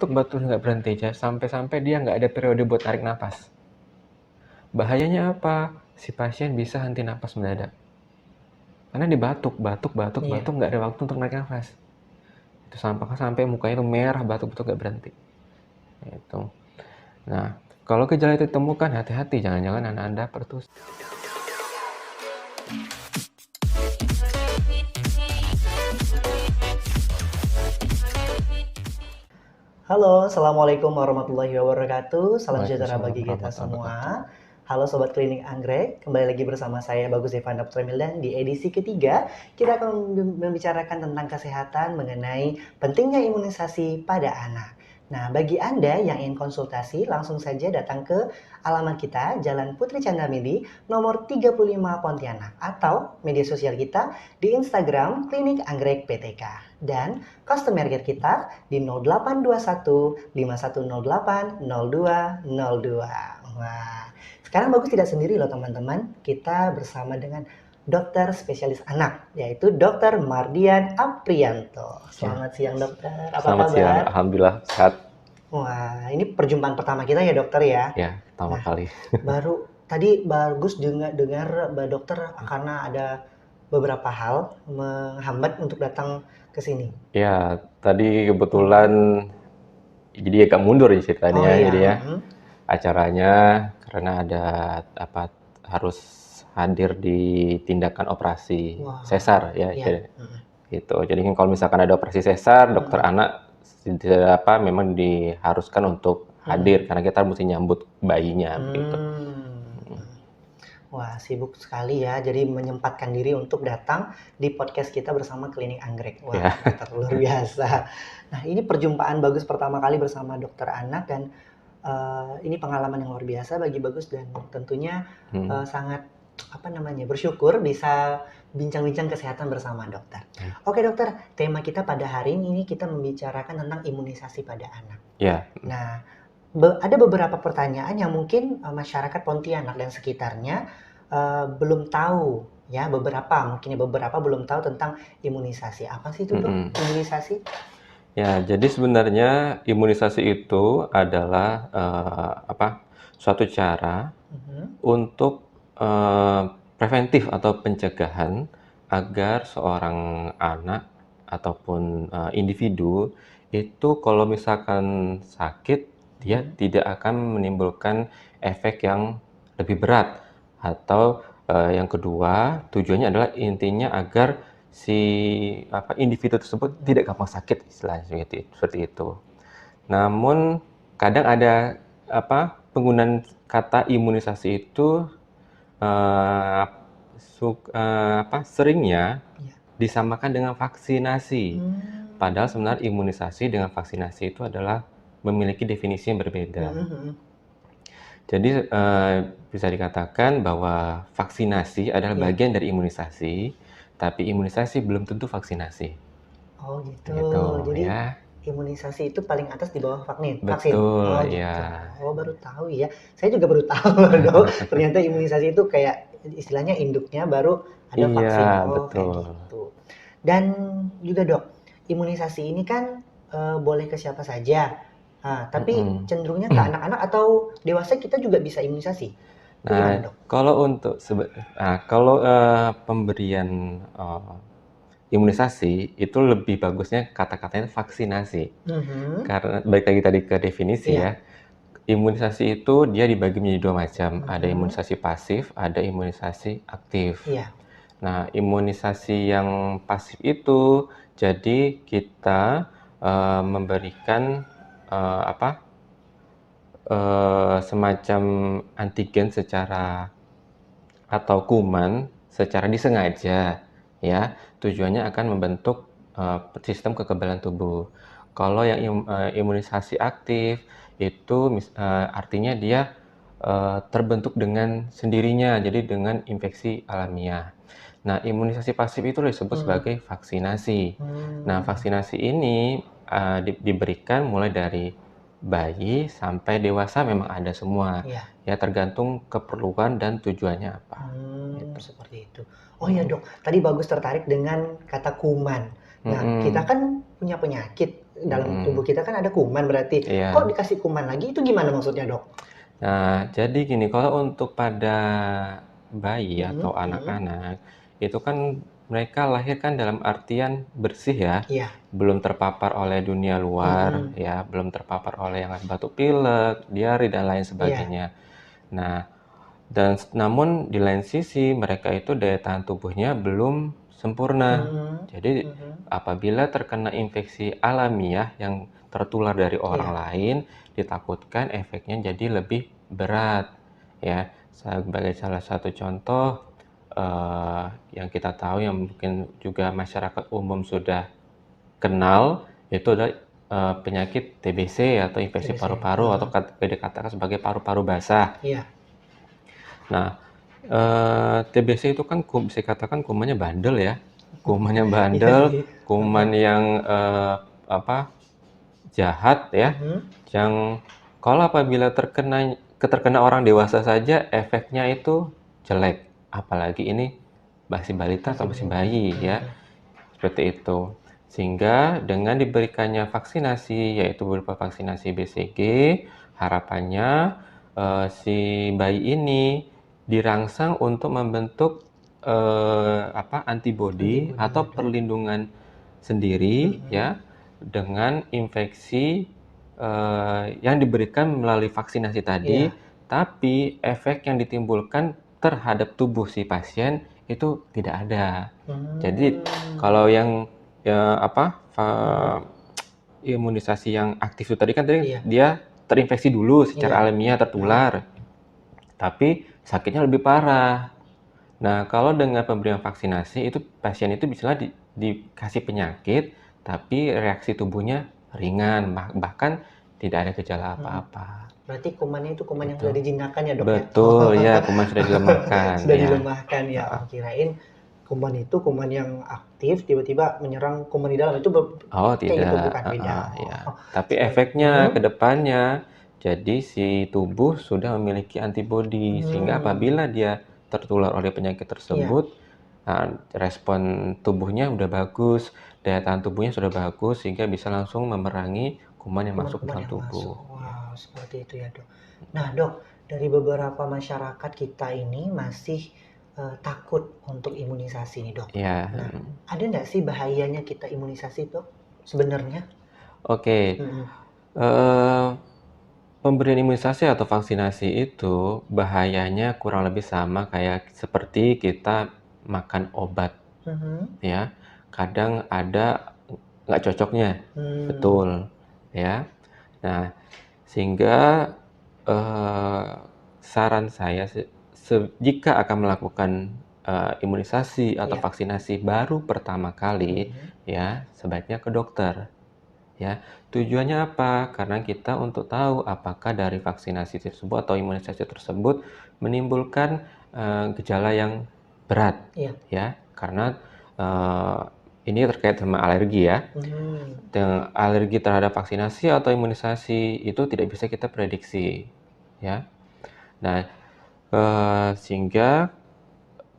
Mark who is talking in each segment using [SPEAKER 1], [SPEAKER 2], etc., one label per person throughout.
[SPEAKER 1] batuk nggak berhenti, sampai-sampai dia nggak ada periode buat tarik napas. Bahayanya apa? Si pasien bisa henti napas mendadak. Karena dia batuk,
[SPEAKER 2] Iya.
[SPEAKER 1] nggak ada waktu untuk narik nafas. Itu sampai mukanya itu merah, batuk-batuk nggak berhenti. Itu. Nah, kalau gejala itu ditemukan, hati-hati, jangan-jangan anak Anda pertussis.
[SPEAKER 2] Halo, Assalamualaikum warahmatullahi wabarakatuh. Salam sejahtera
[SPEAKER 1] Waalaikumsalam
[SPEAKER 2] bagi kita
[SPEAKER 1] warahmatullahi wabarakatuh.
[SPEAKER 2] semua. Halo Sobat Klinik Anggrek, kembali lagi bersama saya Bagus Evan Dr. Mildan di edisi ketiga. Kita akan membicarakan tentang kesehatan mengenai pentingnya imunisasi pada anak. Nah, bagi Anda yang ingin konsultasi, langsung saja datang ke alamat kita, Jalan Putri Candramidi, nomor 35 Pontianak, atau media sosial kita di Instagram Klinik Anggrek PTK. Dan customer care kita di 0821 5108 0202. Wah, sekarang Bagus tidak sendiri loh teman-teman. Kita bersama dengan dokter spesialis anak, yaitu Dr. Mardian Aprianto. Selamat siang dokter, apa
[SPEAKER 1] Selamat siang,
[SPEAKER 2] kabar?
[SPEAKER 1] alhamdulillah sehat.
[SPEAKER 2] Wah, ini perjumpaan pertama kita ya dokter ya.
[SPEAKER 1] Ya, pertama
[SPEAKER 2] Nah,
[SPEAKER 1] kali.
[SPEAKER 2] baru tadi Bagus dengar Mbak dokter karena ada beberapa hal menghambat untuk datang ke sini.
[SPEAKER 1] Ya, tadi kebetulan jadi agak mundur ya
[SPEAKER 2] Oh
[SPEAKER 1] ceritanya,
[SPEAKER 2] iya,
[SPEAKER 1] jadi ya acaranya karena ada apa harus hadir di tindakan operasi
[SPEAKER 2] wah,
[SPEAKER 1] sesar ya,
[SPEAKER 2] iya,
[SPEAKER 1] gitu. Jadi kan kalau misalkan ada operasi sesar, dokter anak memang diharuskan untuk hadir karena kita mesti nyambut bayinya begitu.
[SPEAKER 2] Wah, sibuk sekali ya. Jadi menyempatkan diri untuk datang di podcast kita bersama Klinik Anggrek. Wah,
[SPEAKER 1] Ya.
[SPEAKER 2] luar biasa. Nah, ini perjumpaan Bagus pertama kali bersama dokter anak dan ini pengalaman yang luar biasa bagi Bagus dan tentunya sangat bersyukur bisa bincang-bincang kesehatan bersama dokter. Oke dokter, tema kita pada hari ini kita membicarakan tentang imunisasi pada anak.
[SPEAKER 1] Ya.
[SPEAKER 2] Nah, ada beberapa pertanyaan yang mungkin masyarakat Pontianak dan sekitarnya belum tahu ya, beberapa belum tahu tentang imunisasi. Apa sih itu dok, imunisasi?
[SPEAKER 1] Ya, jadi sebenarnya imunisasi itu adalah suatu cara untuk preventif atau pencegahan agar seorang anak ataupun individu itu kalau misalkan sakit dia tidak akan menimbulkan efek yang lebih berat atau yang kedua tujuannya adalah intinya agar si individu tersebut tidak gampang sakit istilahnya seperti itu. Namun kadang ada penggunaan kata imunisasi itu seringnya disamakan dengan vaksinasi. Padahal sebenarnya imunisasi dengan vaksinasi itu adalah memiliki definisi yang berbeda. Jadi bisa dikatakan bahwa vaksinasi adalah bagian dari imunisasi, tapi imunisasi belum tentu vaksinasi.
[SPEAKER 2] Oh gitu. Jadi
[SPEAKER 1] ya.
[SPEAKER 2] imunisasi itu paling atas di bawah vaksin.
[SPEAKER 1] Betul,
[SPEAKER 2] Oh gitu.
[SPEAKER 1] ya.
[SPEAKER 2] Oh baru tahu ya. Saya juga baru tahu dok. Ternyata imunisasi itu kayak istilahnya induknya baru ada vaksin.
[SPEAKER 1] Iya,
[SPEAKER 2] Oh
[SPEAKER 1] betul.
[SPEAKER 2] kayak gitu. Dan juga dok, imunisasi ini kan boleh ke siapa saja. Tapi cenderungnya ke anak-anak atau dewasa kita juga bisa imunisasi. Gimana dok?
[SPEAKER 1] Kalau untuk pemberian imunisasi itu lebih bagusnya kata-katanya vaksinasi. Karena balik lagi tadi ke definisi ya. Imunisasi itu dia dibagi menjadi dua macam. Ada imunisasi pasif, ada imunisasi aktif. Nah, imunisasi yang pasif itu jadi kita memberikan semacam antigen atau kuman secara disengaja ya. Tujuannya akan membentuk sistem kekebalan tubuh. Kalau yang imunisasi aktif itu artinya dia terbentuk dengan sendirinya, jadi dengan infeksi alamiah. Nah, imunisasi pasif itu disebut sebagai vaksinasi. Nah, vaksinasi ini diberikan mulai dari bayi sampai dewasa memang ada semua. Ya, tergantung keperluan dan tujuannya apa.
[SPEAKER 2] Seperti itu. Oh ya dok, tadi Bagus tertarik dengan kata kuman. Nah, kita kan punya penyakit dalam
[SPEAKER 1] Mhm.
[SPEAKER 2] tubuh kita kan ada kuman berarti. Kok
[SPEAKER 1] Iya.
[SPEAKER 2] dikasih kuman lagi itu gimana maksudnya, Dok?
[SPEAKER 1] Nah, jadi gini, kalau untuk pada bayi
[SPEAKER 2] Mhm,
[SPEAKER 1] atau
[SPEAKER 2] mhm.
[SPEAKER 1] anak-anak, itu kan mereka lahir kan dalam artian bersih ya,
[SPEAKER 2] Iya.
[SPEAKER 1] belum terpapar oleh dunia luar
[SPEAKER 2] Mhm.
[SPEAKER 1] ya, belum terpapar oleh yang batuk pilek, diare, dan lain
[SPEAKER 2] Iya.
[SPEAKER 1] sebagainya. Nah, namun di lain sisi mereka itu daya tahan tubuhnya belum sempurna.
[SPEAKER 2] Mhm.
[SPEAKER 1] Jadi
[SPEAKER 2] Mhm.
[SPEAKER 1] apabila terkena infeksi alamiah yang tertular dari orang
[SPEAKER 2] Iya.
[SPEAKER 1] lain, ditakutkan efeknya jadi lebih berat. Ya, sebagai salah satu contoh yang kita tahu yang mungkin juga masyarakat umum sudah kenal itu adalah penyakit TBC atau infeksi
[SPEAKER 2] TBC.
[SPEAKER 1] paru-paru atau
[SPEAKER 2] Heeh.
[SPEAKER 1] dikatakan sebagai paru-paru basah.
[SPEAKER 2] Iya.
[SPEAKER 1] Nah, TBC itu kan bisa dikatakan kumannya bandel ya. Kumannya
[SPEAKER 2] Iya
[SPEAKER 1] bandel,
[SPEAKER 2] sih. Heeh.
[SPEAKER 1] kuman yang apa, jahat ya,
[SPEAKER 2] Mhm.
[SPEAKER 1] yang kalau apabila terkena orang dewasa saja efeknya itu jelek, apalagi ini masih balita
[SPEAKER 2] Masih
[SPEAKER 1] atau masih
[SPEAKER 2] balita.
[SPEAKER 1] bayi ya,
[SPEAKER 2] Mhm.
[SPEAKER 1] seperti itu. Sehingga dengan diberikannya vaksinasi, yaitu berupa vaksinasi BCG, harapannya si bayi ini dirangsang untuk membentuk antibodi
[SPEAKER 2] Antibodi ya,
[SPEAKER 1] atau
[SPEAKER 2] Dok.
[SPEAKER 1] perlindungan sendiri
[SPEAKER 2] Mhm.
[SPEAKER 1] ya dengan infeksi yang diberikan melalui vaksinasi tadi,
[SPEAKER 2] Iya.
[SPEAKER 1] tapi efek yang ditimbulkan terhadap tubuh si pasien itu tidak ada. Jadi kalau
[SPEAKER 2] Mmm.
[SPEAKER 1] yang ya apa
[SPEAKER 2] Mhm.
[SPEAKER 1] imunisasi yang aktif itu tadi
[SPEAKER 2] Iya.
[SPEAKER 1] dia terinfeksi dulu secara
[SPEAKER 2] Iya.
[SPEAKER 1] alamiah
[SPEAKER 2] Heeh.
[SPEAKER 1] tertular, tapi sakitnya lebih parah. Nah, kalau dengan pemberian vaksinasi itu pasien itu misalnya dikasih penyakit, tapi reaksi tubuhnya ringan, bahkan tidak ada gejala
[SPEAKER 2] Mhm.
[SPEAKER 1] apa-apa.
[SPEAKER 2] Berarti kumannya itu kuman yang
[SPEAKER 1] Itu.
[SPEAKER 2] sudah dijinakan ya, Dok, ya? Oh,
[SPEAKER 1] Betul, ya kuman sudah dilemahkan,
[SPEAKER 2] sudah
[SPEAKER 1] ya.
[SPEAKER 2] dilemahkan ya. Oh, kirain kuman itu kuman yang aktif tiba-tiba menyerang kuman di dalam itu
[SPEAKER 1] Oh,
[SPEAKER 2] kayak gitu
[SPEAKER 1] tidak,
[SPEAKER 2] bukan, beda.
[SPEAKER 1] ya.
[SPEAKER 2] Oh,
[SPEAKER 1] Tapi
[SPEAKER 2] seperti
[SPEAKER 1] efeknya ke depannya, jadi si tubuh sudah memiliki antibodi, sehingga
[SPEAKER 2] hmm,
[SPEAKER 1] apabila dia tertular oleh penyakit
[SPEAKER 2] iya,
[SPEAKER 1] tersebut, respon tubuhnya udah bagus, daya tahan tubuhnya sudah bagus, sehingga bisa langsung memerangi kuman yang masuk
[SPEAKER 2] kuman-kuman
[SPEAKER 1] dalam
[SPEAKER 2] yang masuk.
[SPEAKER 1] tubuh. Ya.
[SPEAKER 2] Wow, seperti itu ya, Dok. Nah, Dok, dari beberapa masyarakat kita ini masih takut untuk imunisasi nih, Dok.
[SPEAKER 1] Ya,
[SPEAKER 2] Nah, ada nggak sih bahayanya kita imunisasi, Dok? Sebenarnya?
[SPEAKER 1] oke.
[SPEAKER 2] Mhm.
[SPEAKER 1] Eh, Pemberian imunisasi atau vaksinasi itu bahayanya kurang lebih sama kayak seperti kita makan obat
[SPEAKER 2] Mhm.
[SPEAKER 1] ya. Kadang ada nggak cocoknya,
[SPEAKER 2] Mmm,
[SPEAKER 1] betul ya. Nah, sehingga eh, saran saya jika akan melakukan imunisasi atau
[SPEAKER 2] iya.
[SPEAKER 1] vaksinasi baru pertama kali
[SPEAKER 2] Mhm.
[SPEAKER 1] ya, sebaiknya ke dokter. Ya, tujuannya apa? Karena kita untuk tahu apakah dari vaksinasi tersebut atau imunisasi tersebut menimbulkan gejala yang berat,
[SPEAKER 2] Iya.
[SPEAKER 1] ya. Karena eh, ini terkait sama alergi ya.
[SPEAKER 2] Mhm.
[SPEAKER 1] Dengan alergi terhadap vaksinasi atau imunisasi itu tidak bisa kita prediksi, ya. Nah, sehingga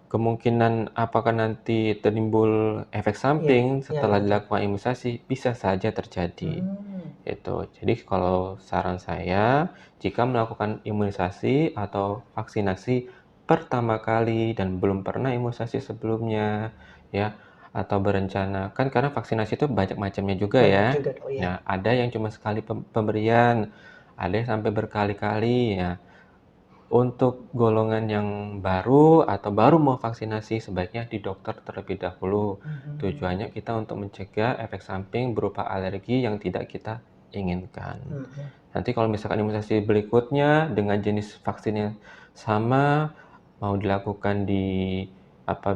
[SPEAKER 1] kemungkinan apakah nanti timbul efek
[SPEAKER 2] Iya.
[SPEAKER 1] samping
[SPEAKER 2] Iya
[SPEAKER 1] setelah
[SPEAKER 2] iya, betul.
[SPEAKER 1] dilakukan imunisasi bisa saja terjadi.
[SPEAKER 2] Mmm.
[SPEAKER 1] Itu. Jadi kalau saran saya, jika melakukan imunisasi atau vaksinasi pertama kali dan belum pernah imunisasi sebelumnya, ya, atau berencana, kan karena vaksinasi itu banyak macamnya juga
[SPEAKER 2] Banyak
[SPEAKER 1] ya.
[SPEAKER 2] juga, Dok, iya.
[SPEAKER 1] Nah, ada yang cuma sekali pemberian, ada yang sampai berkali-kali ya. Untuk golongan yang baru atau baru mau vaksinasi, sebaiknya di dokter terlebih dahulu.
[SPEAKER 2] Mhm.
[SPEAKER 1] Tujuannya kita untuk mencegah efek samping berupa alergi yang tidak kita inginkan.
[SPEAKER 2] Mhm.
[SPEAKER 1] Nanti kalau misalkan imunisasi berikutnya dengan jenis vaksin yang sama, mau dilakukan di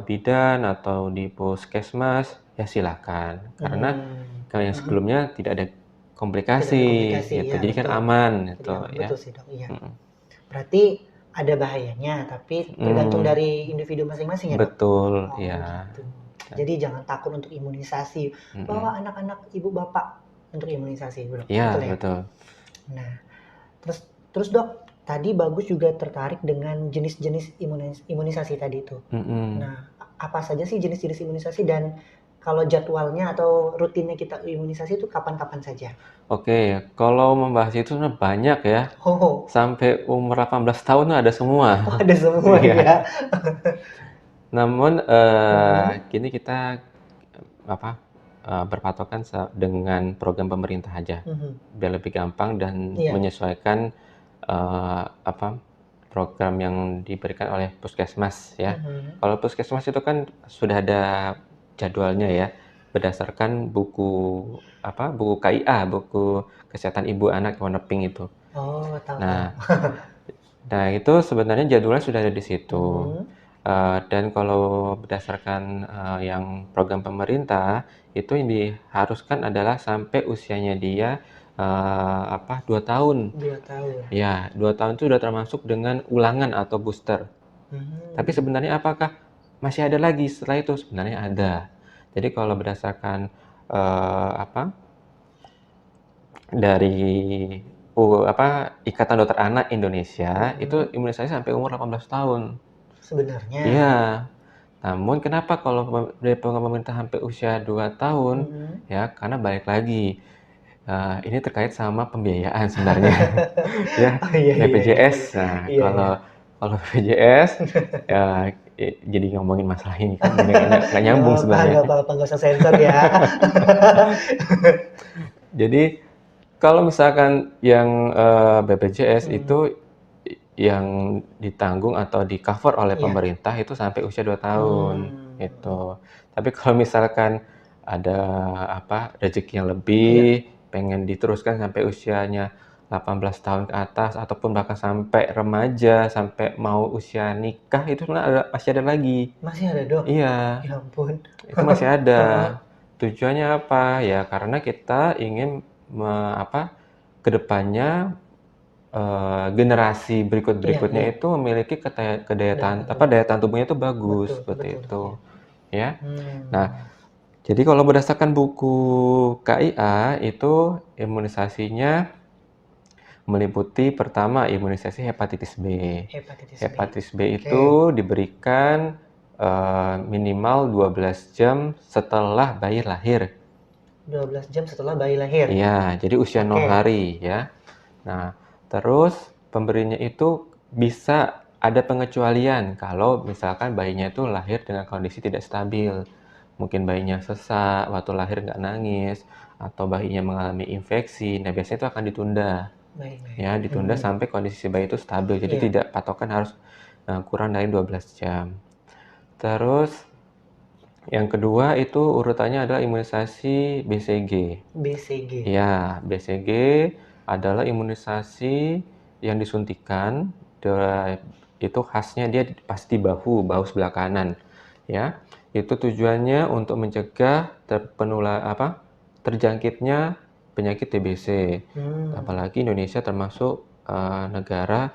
[SPEAKER 1] bidan atau di puskesmas, ya silakan. Karena
[SPEAKER 2] Mmm.
[SPEAKER 1] kalau yang
[SPEAKER 2] Mhm.
[SPEAKER 1] sebelumnya tidak ada
[SPEAKER 2] Tidak ada
[SPEAKER 1] komplikasi
[SPEAKER 2] komplikasi,
[SPEAKER 1] gitu.
[SPEAKER 2] iya
[SPEAKER 1] Jadi kan
[SPEAKER 2] betul.
[SPEAKER 1] aman
[SPEAKER 2] Jadi
[SPEAKER 1] gitu
[SPEAKER 2] aman,
[SPEAKER 1] ya.
[SPEAKER 2] betul sih, Dok, iya.
[SPEAKER 1] Mm.
[SPEAKER 2] Berarti ada bahayanya, tapi tergantung
[SPEAKER 1] Hmm,
[SPEAKER 2] dari individu masing-masing ya, Dok?
[SPEAKER 1] betul,
[SPEAKER 2] Oh,
[SPEAKER 1] ya.
[SPEAKER 2] gitu. Jadi jangan takut untuk imunisasi. Bawa
[SPEAKER 1] Mm-mm.
[SPEAKER 2] anak-anak ibu bapak untuk imunisasi, Dok, betul
[SPEAKER 1] Ya,
[SPEAKER 2] ya?
[SPEAKER 1] betul.
[SPEAKER 2] Nah, terus terus Dok, tadi Bagus juga tertarik dengan jenis-jenis imunisasi tadi itu.
[SPEAKER 1] Mm-mm.
[SPEAKER 2] Nah, apa saja sih jenis-jenis imunisasi dan kalau jadwalnya atau rutinnya kita imunisasi itu kapan-kapan saja?
[SPEAKER 1] Oke, kalau membahas itu sebenarnya banyak ya.
[SPEAKER 2] Oh,
[SPEAKER 1] Sampai umur 18 tahun tuh ada semua.
[SPEAKER 2] oh ada semua
[SPEAKER 1] Iya.
[SPEAKER 2] ya.
[SPEAKER 1] Namun
[SPEAKER 2] Mhm,
[SPEAKER 1] kini kita apa berpatokan dengan program pemerintah aja,
[SPEAKER 2] mhm.
[SPEAKER 1] biar lebih gampang dan
[SPEAKER 2] Iya.
[SPEAKER 1] menyesuaikan apa program yang diberikan oleh puskesmas ya.
[SPEAKER 2] Mhm.
[SPEAKER 1] Kalau puskesmas itu kan sudah ada jadwalnya ya, berdasarkan buku KIA, buku Kesehatan Ibu Anak warna pink itu.
[SPEAKER 2] Oh, tahu-tahu.
[SPEAKER 1] Nah, Nah, itu sebenarnya jadwalnya sudah ada di situ.
[SPEAKER 2] Mhm.
[SPEAKER 1] Dan kalau berdasarkan yang program pemerintah, itu yang diharuskan adalah sampai usianya dia 2 tahun.
[SPEAKER 2] 2 tahun.
[SPEAKER 1] Ya, 2 tahun itu sudah termasuk dengan ulangan atau booster. Tapi
[SPEAKER 2] Mhm.
[SPEAKER 1] sebenarnya apakah masih ada lagi setelah itu? Sebenarnya ada. Jadi kalau berdasarkan apa dari Ikatan Dokter Anak Indonesia, itu
[SPEAKER 2] Mhm.
[SPEAKER 1] imunisasi sampai umur 18 tahun.
[SPEAKER 2] Sebenarnya.
[SPEAKER 1] Iya, namun kenapa kalau dari program pemerintah sampai usia 2 tahun,
[SPEAKER 2] Mhm.
[SPEAKER 1] ya karena balik lagi, ini terkait sama pembiayaan sebenarnya. Ya,
[SPEAKER 2] Oh, iya iya iya
[SPEAKER 1] BPJS.
[SPEAKER 2] iya.
[SPEAKER 1] Nah,
[SPEAKER 2] Iya iya.
[SPEAKER 1] kalau BPJS, ya jadi ngomongin masalah ini kan nggak nyambung sebenarnya.
[SPEAKER 2] Nggak apa-apa, nggak usah sensor ya.
[SPEAKER 1] Jadi kalau misalkan yang BPJS
[SPEAKER 2] Mhm.
[SPEAKER 1] itu yang ditanggung atau di-cover oleh
[SPEAKER 2] Iya.
[SPEAKER 1] pemerintah itu sampai usia 2 tahun,
[SPEAKER 2] Mmm.
[SPEAKER 1] gitu. Tapi kalau misalkan ada rezeki yang
[SPEAKER 2] Iya.
[SPEAKER 1] lebih, pengen diteruskan sampai usianya 18 tahun ke atas ataupun bahkan sampai remaja, sampai mau usia nikah itu sebenarnya masih ada lagi.
[SPEAKER 2] Masih ada, Dok?
[SPEAKER 1] Iya,
[SPEAKER 2] Ya ampun.
[SPEAKER 1] itu masih ada.
[SPEAKER 2] Heeh.
[SPEAKER 1] Tujuannya apa? Ya karena kita ingin ke depannya generasi
[SPEAKER 2] Iya
[SPEAKER 1] berikut-berikutnya
[SPEAKER 2] iya.
[SPEAKER 1] itu memiliki
[SPEAKER 2] Daya tahan tubuh.
[SPEAKER 1] daya tahan tubuhnya itu bagus,
[SPEAKER 2] Betul
[SPEAKER 1] seperti
[SPEAKER 2] betul, iya.
[SPEAKER 1] itu, ya. Nah,
[SPEAKER 2] Mmm.
[SPEAKER 1] jadi kalau berdasarkan buku KIA itu imunisasinya meliputi pertama imunisasi hepatitis B.
[SPEAKER 2] Hepatitis B.
[SPEAKER 1] Hepatitis B
[SPEAKER 2] Oke.
[SPEAKER 1] itu diberikan, minimal 12 jam setelah bayi lahir.
[SPEAKER 2] 12 jam setelah bayi lahir?
[SPEAKER 1] Iya, jadi usia 0
[SPEAKER 2] Oke.
[SPEAKER 1] hari ya. Nah, terus pemberinya itu bisa ada pengecualian kalau misalkan bayinya itu lahir dengan kondisi tidak stabil. Mungkin bayinya sesak, waktu lahir nggak nangis, atau bayinya mengalami infeksi. Nah, biasanya itu akan ditunda.
[SPEAKER 2] Baik baik.
[SPEAKER 1] Ya, ditunda
[SPEAKER 2] Mhm.
[SPEAKER 1] sampai kondisi si bayi itu stabil. Jadi
[SPEAKER 2] Iya.
[SPEAKER 1] tidak patokan harus kurang dari 12 jam. Terus yang kedua itu urutannya adalah imunisasi BCG.
[SPEAKER 2] BCG.
[SPEAKER 1] Ya, BCG adalah imunisasi yang disuntikan, itu khasnya dia pasti bahu sebelah kanan, ya. Itu tujuannya untuk mencegah terjangkitnya penyakit TBC.
[SPEAKER 2] Mmm.
[SPEAKER 1] Apalagi Indonesia termasuk negara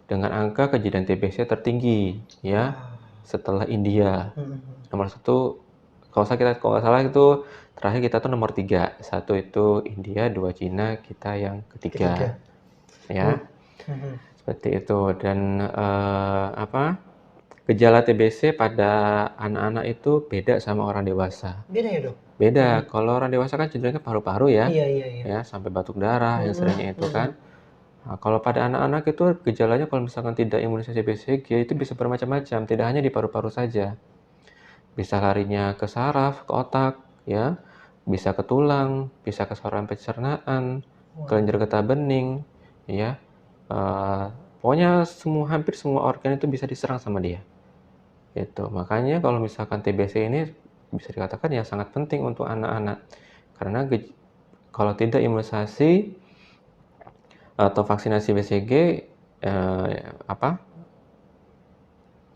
[SPEAKER 1] dengan angka kejadian TBC tertinggi, ya,
[SPEAKER 2] Wah.
[SPEAKER 1] setelah India.
[SPEAKER 2] Mhm mhm.
[SPEAKER 1] Nomor satu, kalau nggak salah itu terakhir kita tuh nomor tiga. Satu itu India, dua Cina, kita yang ketiga.
[SPEAKER 2] Ketiga.
[SPEAKER 1] Ya,
[SPEAKER 2] Mmm. Mhm.
[SPEAKER 1] seperti itu. Dan gejala TBC pada anak-anak itu beda sama orang dewasa.
[SPEAKER 2] Beda ya, Dok?
[SPEAKER 1] Beda,
[SPEAKER 2] Mhm.
[SPEAKER 1] kalau orang dewasa kan cenderungnya paru-paru ya,
[SPEAKER 2] Iya iya iya.
[SPEAKER 1] ya sampai batuk darah yang
[SPEAKER 2] Mhm
[SPEAKER 1] seringnya itu
[SPEAKER 2] mhm.
[SPEAKER 1] kan. Nah, kalau pada anak-anak itu gejalanya kalau misalkan tidak imunisasi BCG itu bisa bermacam-macam, tidak hanya di paru-paru saja. Bisa larinya ke saraf, ke otak, ya, bisa ke tulang, bisa ke saluran pencernaan, kelenjar
[SPEAKER 2] Waduh.
[SPEAKER 1] getah bening, ya. Eee, Pokoknya hampir semua organ itu bisa diserang sama dia, itu. Makanya kalau misalkan TBC ini bisa dikatakan ya sangat penting untuk anak-anak, karena kalau tidak imunisasi atau vaksinasi BCG, eee, apa,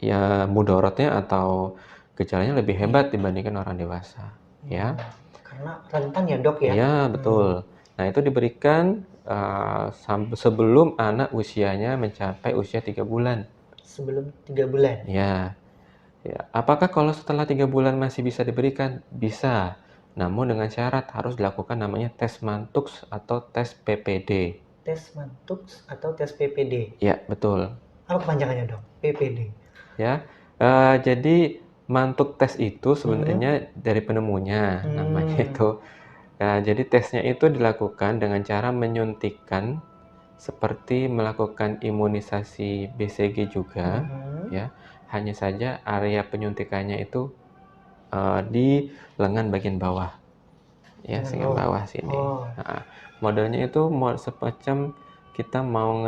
[SPEAKER 1] ya mudorotnya atau gejalanya lebih
[SPEAKER 2] Iya.
[SPEAKER 1] hebat dibandingkan orang dewasa, ya.
[SPEAKER 2] Karena rentan ya, Dok, ya?
[SPEAKER 1] Iya, betul.
[SPEAKER 2] Mmm.
[SPEAKER 1] Nah, itu diberikan, sebelum anak usianya mencapai usia 3 bulan.
[SPEAKER 2] Sebelum 3 bulan?
[SPEAKER 1] Ya, ya. Apakah kalau setelah 3 bulan masih bisa diberikan? Bisa. Namun dengan syarat harus dilakukan namanya tes Mantoux atau tes PPD.
[SPEAKER 2] Tes Mantoux atau tes PPD?
[SPEAKER 1] Ya, betul.
[SPEAKER 2] Apa kepanjangannya, Dok? PPD?
[SPEAKER 1] Ya, jadi mantuk tes itu sebenarnya dari penemunya, namanya
[SPEAKER 2] Hmm.
[SPEAKER 1] itu. Nah, jadi tesnya itu dilakukan dengan cara menyuntikkan seperti melakukan imunisasi BCG juga,
[SPEAKER 2] Mhm.
[SPEAKER 1] ya. Hanya saja area penyuntikannya itu di lengan bagian bawah, ya,
[SPEAKER 2] Dengan
[SPEAKER 1] lengan
[SPEAKER 2] bawah.
[SPEAKER 1] bawah sini.
[SPEAKER 2] Oh.
[SPEAKER 1] Nah, modelnya itu semacam kita mau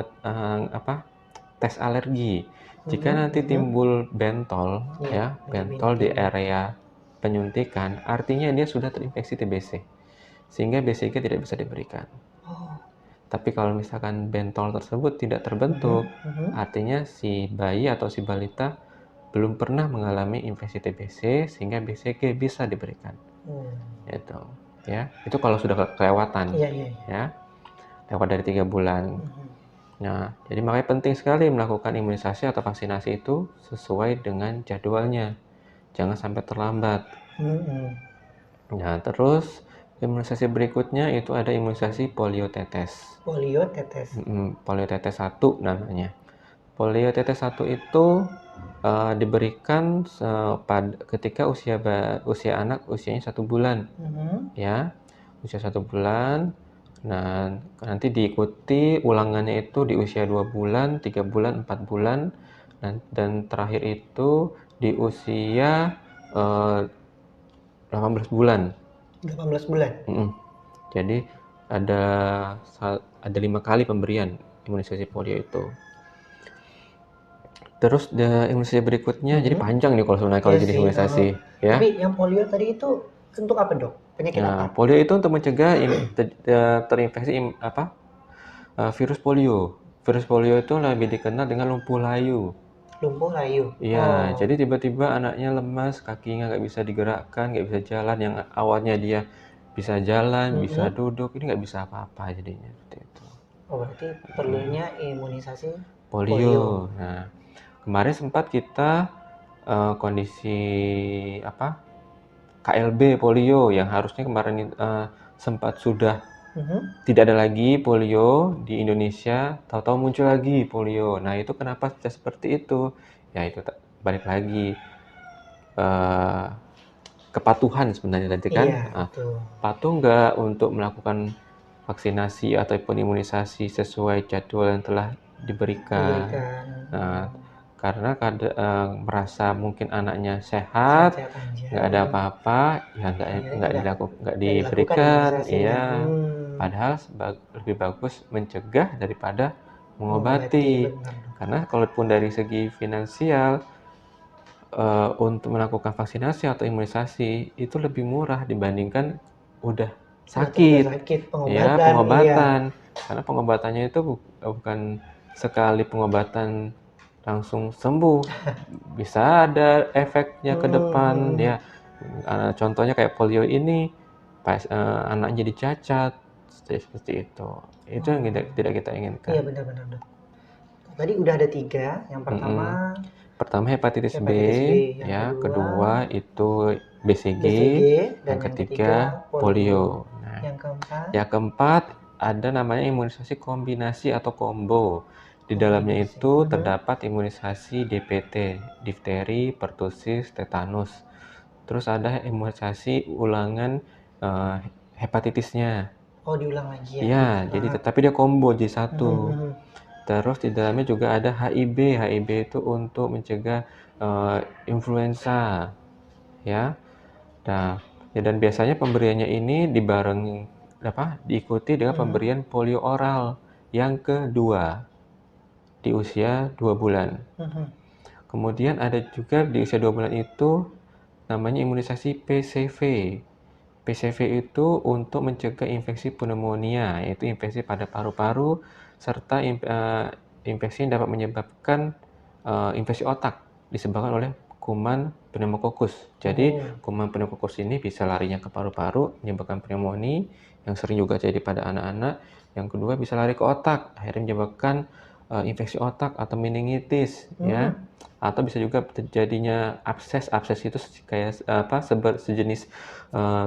[SPEAKER 1] tes alergi. Jika
[SPEAKER 2] Mhm,
[SPEAKER 1] nanti
[SPEAKER 2] mhm.
[SPEAKER 1] timbul bentol,
[SPEAKER 2] Iya,
[SPEAKER 1] ya, bentol di
[SPEAKER 2] bintik-bintik ya.
[SPEAKER 1] area penyuntikan, artinya dia sudah terinfeksi TBC, sehingga BCG tidak bisa diberikan.
[SPEAKER 2] Oh.
[SPEAKER 1] Tapi kalau misalkan bentol tersebut tidak
[SPEAKER 2] Mhm,
[SPEAKER 1] terbentuk,
[SPEAKER 2] mhm.
[SPEAKER 1] artinya si bayi atau si balita belum pernah mengalami infeksi TBC sehingga BCG bisa diberikan.
[SPEAKER 2] Oh.
[SPEAKER 1] Itu, ya. Itu kalau sudah kelewatan,
[SPEAKER 2] Iya, iya, iya.
[SPEAKER 1] ya, lewat dari 3 bulan.
[SPEAKER 2] Mhm.
[SPEAKER 1] Nah, jadi makanya penting sekali melakukan imunisasi atau vaksinasi itu sesuai dengan jadwalnya. Jangan sampai terlambat.
[SPEAKER 2] Mhm.
[SPEAKER 1] Nah, terus imunisasi berikutnya itu ada imunisasi polio tetes.
[SPEAKER 2] Polio tetes.
[SPEAKER 1] Polio tetes 1 namanya. Polio tetes 1 itu diberikan ketika usia anak usianya 1 bulan,
[SPEAKER 2] Mhm.
[SPEAKER 1] ya, usia 1 bulan. Nah, nanti diikuti ulangannya itu di usia 2 bulan, 3 bulan, 4 bulan, dan terakhir itu di usia 18 bulan.
[SPEAKER 2] 18 bulan.
[SPEAKER 1] Mm-mm. Jadi ada ada 5 kali pemberian imunisasi polio itu. Terus imunisasi berikutnya, jadi
[SPEAKER 2] Mhm.
[SPEAKER 1] panjang nih kalau
[SPEAKER 2] Iya
[SPEAKER 1] jenis
[SPEAKER 2] sih, heeh.
[SPEAKER 1] imunisasi, ya.
[SPEAKER 2] Tapi yang polio tadi itu untuk apa, Dok? Penyakit
[SPEAKER 1] Nah,
[SPEAKER 2] apa?
[SPEAKER 1] polio itu untuk mencegah terinfeksi virus polio. Virus polio itu lebih dikenal dengan lumpuh layu.
[SPEAKER 2] Lumpuh layu.
[SPEAKER 1] Iya,
[SPEAKER 2] Oh.
[SPEAKER 1] jadi tiba-tiba anaknya lemas, kakinya nggak bisa digerakkan, nggak bisa jalan. Yang awalnya dia bisa jalan, bisa
[SPEAKER 2] Mhm.
[SPEAKER 1] duduk, ini nggak bisa apa-apa jadinya seperti itu.
[SPEAKER 2] Oh, berarti perlunya imunisasi polio.
[SPEAKER 1] Polio. Nah, kemarin sempat kita kondisi KLB polio yang harusnya kemarin sempat sudah
[SPEAKER 2] Mhm.
[SPEAKER 1] tidak ada lagi polio di Indonesia, tahu-tahu muncul lagi polio. Nah, itu kenapa bisa seperti itu? Ya, itu balik lagi eh, kepatuhan sebenarnya tadi kan.
[SPEAKER 2] Iya, betul.
[SPEAKER 1] Patuh nggak untuk melakukan vaksinasi ataupun imunisasi sesuai jadwal yang telah diberikan.
[SPEAKER 2] Diberikan.
[SPEAKER 1] Nah, karena merasa mungkin anaknya sehat,
[SPEAKER 2] Sehat-sehat aja.
[SPEAKER 1] nggak ada apa-apa, ya
[SPEAKER 2] Akhirnya
[SPEAKER 1] nggak
[SPEAKER 2] nggak dilakukan
[SPEAKER 1] diberikan,
[SPEAKER 2] imunisasinya.
[SPEAKER 1] iya. Padahal lebih bagus mencegah daripada
[SPEAKER 2] Mengobati,
[SPEAKER 1] mengobati.
[SPEAKER 2] benar dong.
[SPEAKER 1] Karena kalaupun dari segi finansial, untuk melakukan vaksinasi atau imunisasi itu lebih murah dibandingkan udah
[SPEAKER 2] Udah
[SPEAKER 1] sakit,
[SPEAKER 2] sakit,
[SPEAKER 1] ya,
[SPEAKER 2] pengobatan, iya.
[SPEAKER 1] pengobatan. Karena pengobatannya itu bukan sekali pengobatan langsung sembuh, bisa ada efeknya ke depan,
[SPEAKER 2] Hmm.
[SPEAKER 1] ya. Contohnya kayak polio ini, pas anaknya jadi cacat, seperti itu. Itu yang
[SPEAKER 2] Oh,
[SPEAKER 1] tidak kita
[SPEAKER 2] iya
[SPEAKER 1] inginkan.
[SPEAKER 2] benar-benar dok. Tadi udah ada 3. Yang pertama
[SPEAKER 1] Mm-mm. Pertama hepatitis B,
[SPEAKER 2] hepatitis B, yang
[SPEAKER 1] ya.
[SPEAKER 2] kedua
[SPEAKER 1] Kedua itu BCG,
[SPEAKER 2] BCG, dan
[SPEAKER 1] yang
[SPEAKER 2] yang ketiga
[SPEAKER 1] ketiga
[SPEAKER 2] polio.
[SPEAKER 1] polio. Nah,
[SPEAKER 2] Yang keempat
[SPEAKER 1] yang keempat ada namanya imunisasi kombinasi atau combo. Di dalamnya
[SPEAKER 2] kombinasi.
[SPEAKER 1] itu
[SPEAKER 2] Mhm.
[SPEAKER 1] terdapat imunisasi DPT, difteri, pertusis, tetanus. Terus ada imunisasi ulangan eh, hepatitisnya.
[SPEAKER 2] Oh diulang lagi ya.
[SPEAKER 1] Iya, jadi
[SPEAKER 2] Ah.
[SPEAKER 1] tapi dia combo jadi satu.
[SPEAKER 2] Mhm, mhm.
[SPEAKER 1] Terus di dalamnya juga ada HIB. HIB itu untuk mencegah influenza, ya. Nah, ya, dan biasanya pemberiannya ini diikuti dengan
[SPEAKER 2] Mhm,
[SPEAKER 1] pemberian polio oral yang kedua di usia 2 bulan.
[SPEAKER 2] mhm.
[SPEAKER 1] Kemudian ada juga di usia 2 bulan itu namanya imunisasi PCV. PCV itu untuk mencegah infeksi pneumonia, yaitu infeksi pada paru-paru, serta infeksi yang dapat menyebabkan infeksi otak disebabkan oleh kuman pneumococcus. Jadi,
[SPEAKER 2] Oh,
[SPEAKER 1] kuman pneumococcus ini bisa larinya ke paru-paru, menyebabkan pneumonia, yang sering juga terjadi pada anak-anak. Yang kedua bisa lari ke otak, akhirnya menyebabkan infeksi otak atau meningitis, ya.
[SPEAKER 2] mhm.
[SPEAKER 1] Atau bisa juga terjadinya abses. Abses itu kayak sejenis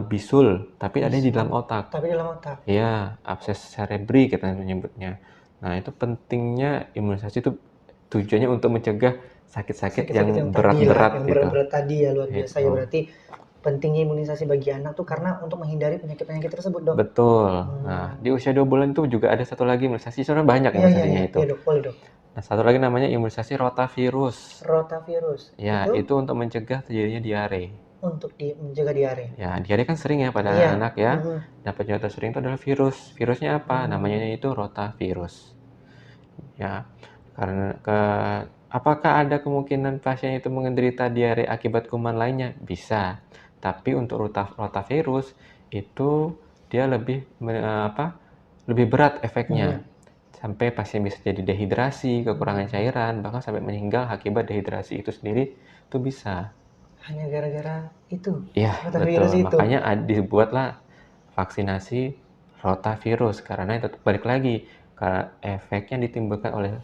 [SPEAKER 1] bisul, tapi ada di dalam
[SPEAKER 2] Bisul,
[SPEAKER 1] otak.
[SPEAKER 2] tapi dalam otak.
[SPEAKER 1] Ya, abses cerebri kita menyebutnya. Nah, itu pentingnya imunisasi itu tujuannya untuk mencegah sakit-sakit
[SPEAKER 2] Sakit-sakit yang
[SPEAKER 1] yang
[SPEAKER 2] tadi lah,
[SPEAKER 1] berat-berat
[SPEAKER 2] yang
[SPEAKER 1] gitu.
[SPEAKER 2] berat-berat tadi ya, luar biasa ya.
[SPEAKER 1] Gitu.
[SPEAKER 2] Berarti pentingnya imunisasi bagi anak tuh karena untuk menghindari penyakit-penyakit tersebut, Dok.
[SPEAKER 1] Betul. Nah, di usia 2 bulan itu juga ada satu lagi imunisasi, sebenarnya banyak
[SPEAKER 2] Iya, iya,
[SPEAKER 1] imunisasinya
[SPEAKER 2] iya.
[SPEAKER 1] itu.
[SPEAKER 2] Iya, Dok. Boleh, Dok.
[SPEAKER 1] Nah, satu lagi namanya imunisasi rotavirus.
[SPEAKER 2] Rotavirus
[SPEAKER 1] Ya,
[SPEAKER 2] itu
[SPEAKER 1] itu untuk mencegah terjadinya diare.
[SPEAKER 2] untuk mencegah diare.
[SPEAKER 1] Ya, diare kan sering ya pada
[SPEAKER 2] Iya.
[SPEAKER 1] anak-anak ya.
[SPEAKER 2] Mhm.
[SPEAKER 1] Nah, penyebab tersering itu adalah virus. Virusnya apa? Namanya itu rotavirus. Ya, apakah ada kemungkinan pasien itu menderita diare akibat kuman lainnya? Bisa. Tapi untuk rotavirus itu dia lebih berat efeknya. Sampai pasien bisa jadi dehidrasi, kekurangan cairan, bahkan sampai meninggal akibat dehidrasi itu sendiri itu bisa.
[SPEAKER 2] Hanya gara-gara itu,
[SPEAKER 1] Iya,
[SPEAKER 2] rotavirus
[SPEAKER 1] betul.
[SPEAKER 2] itu.
[SPEAKER 1] Makanya dibuatlah vaksinasi rotavirus karena itu balik lagi efeknya ditimbulkan oleh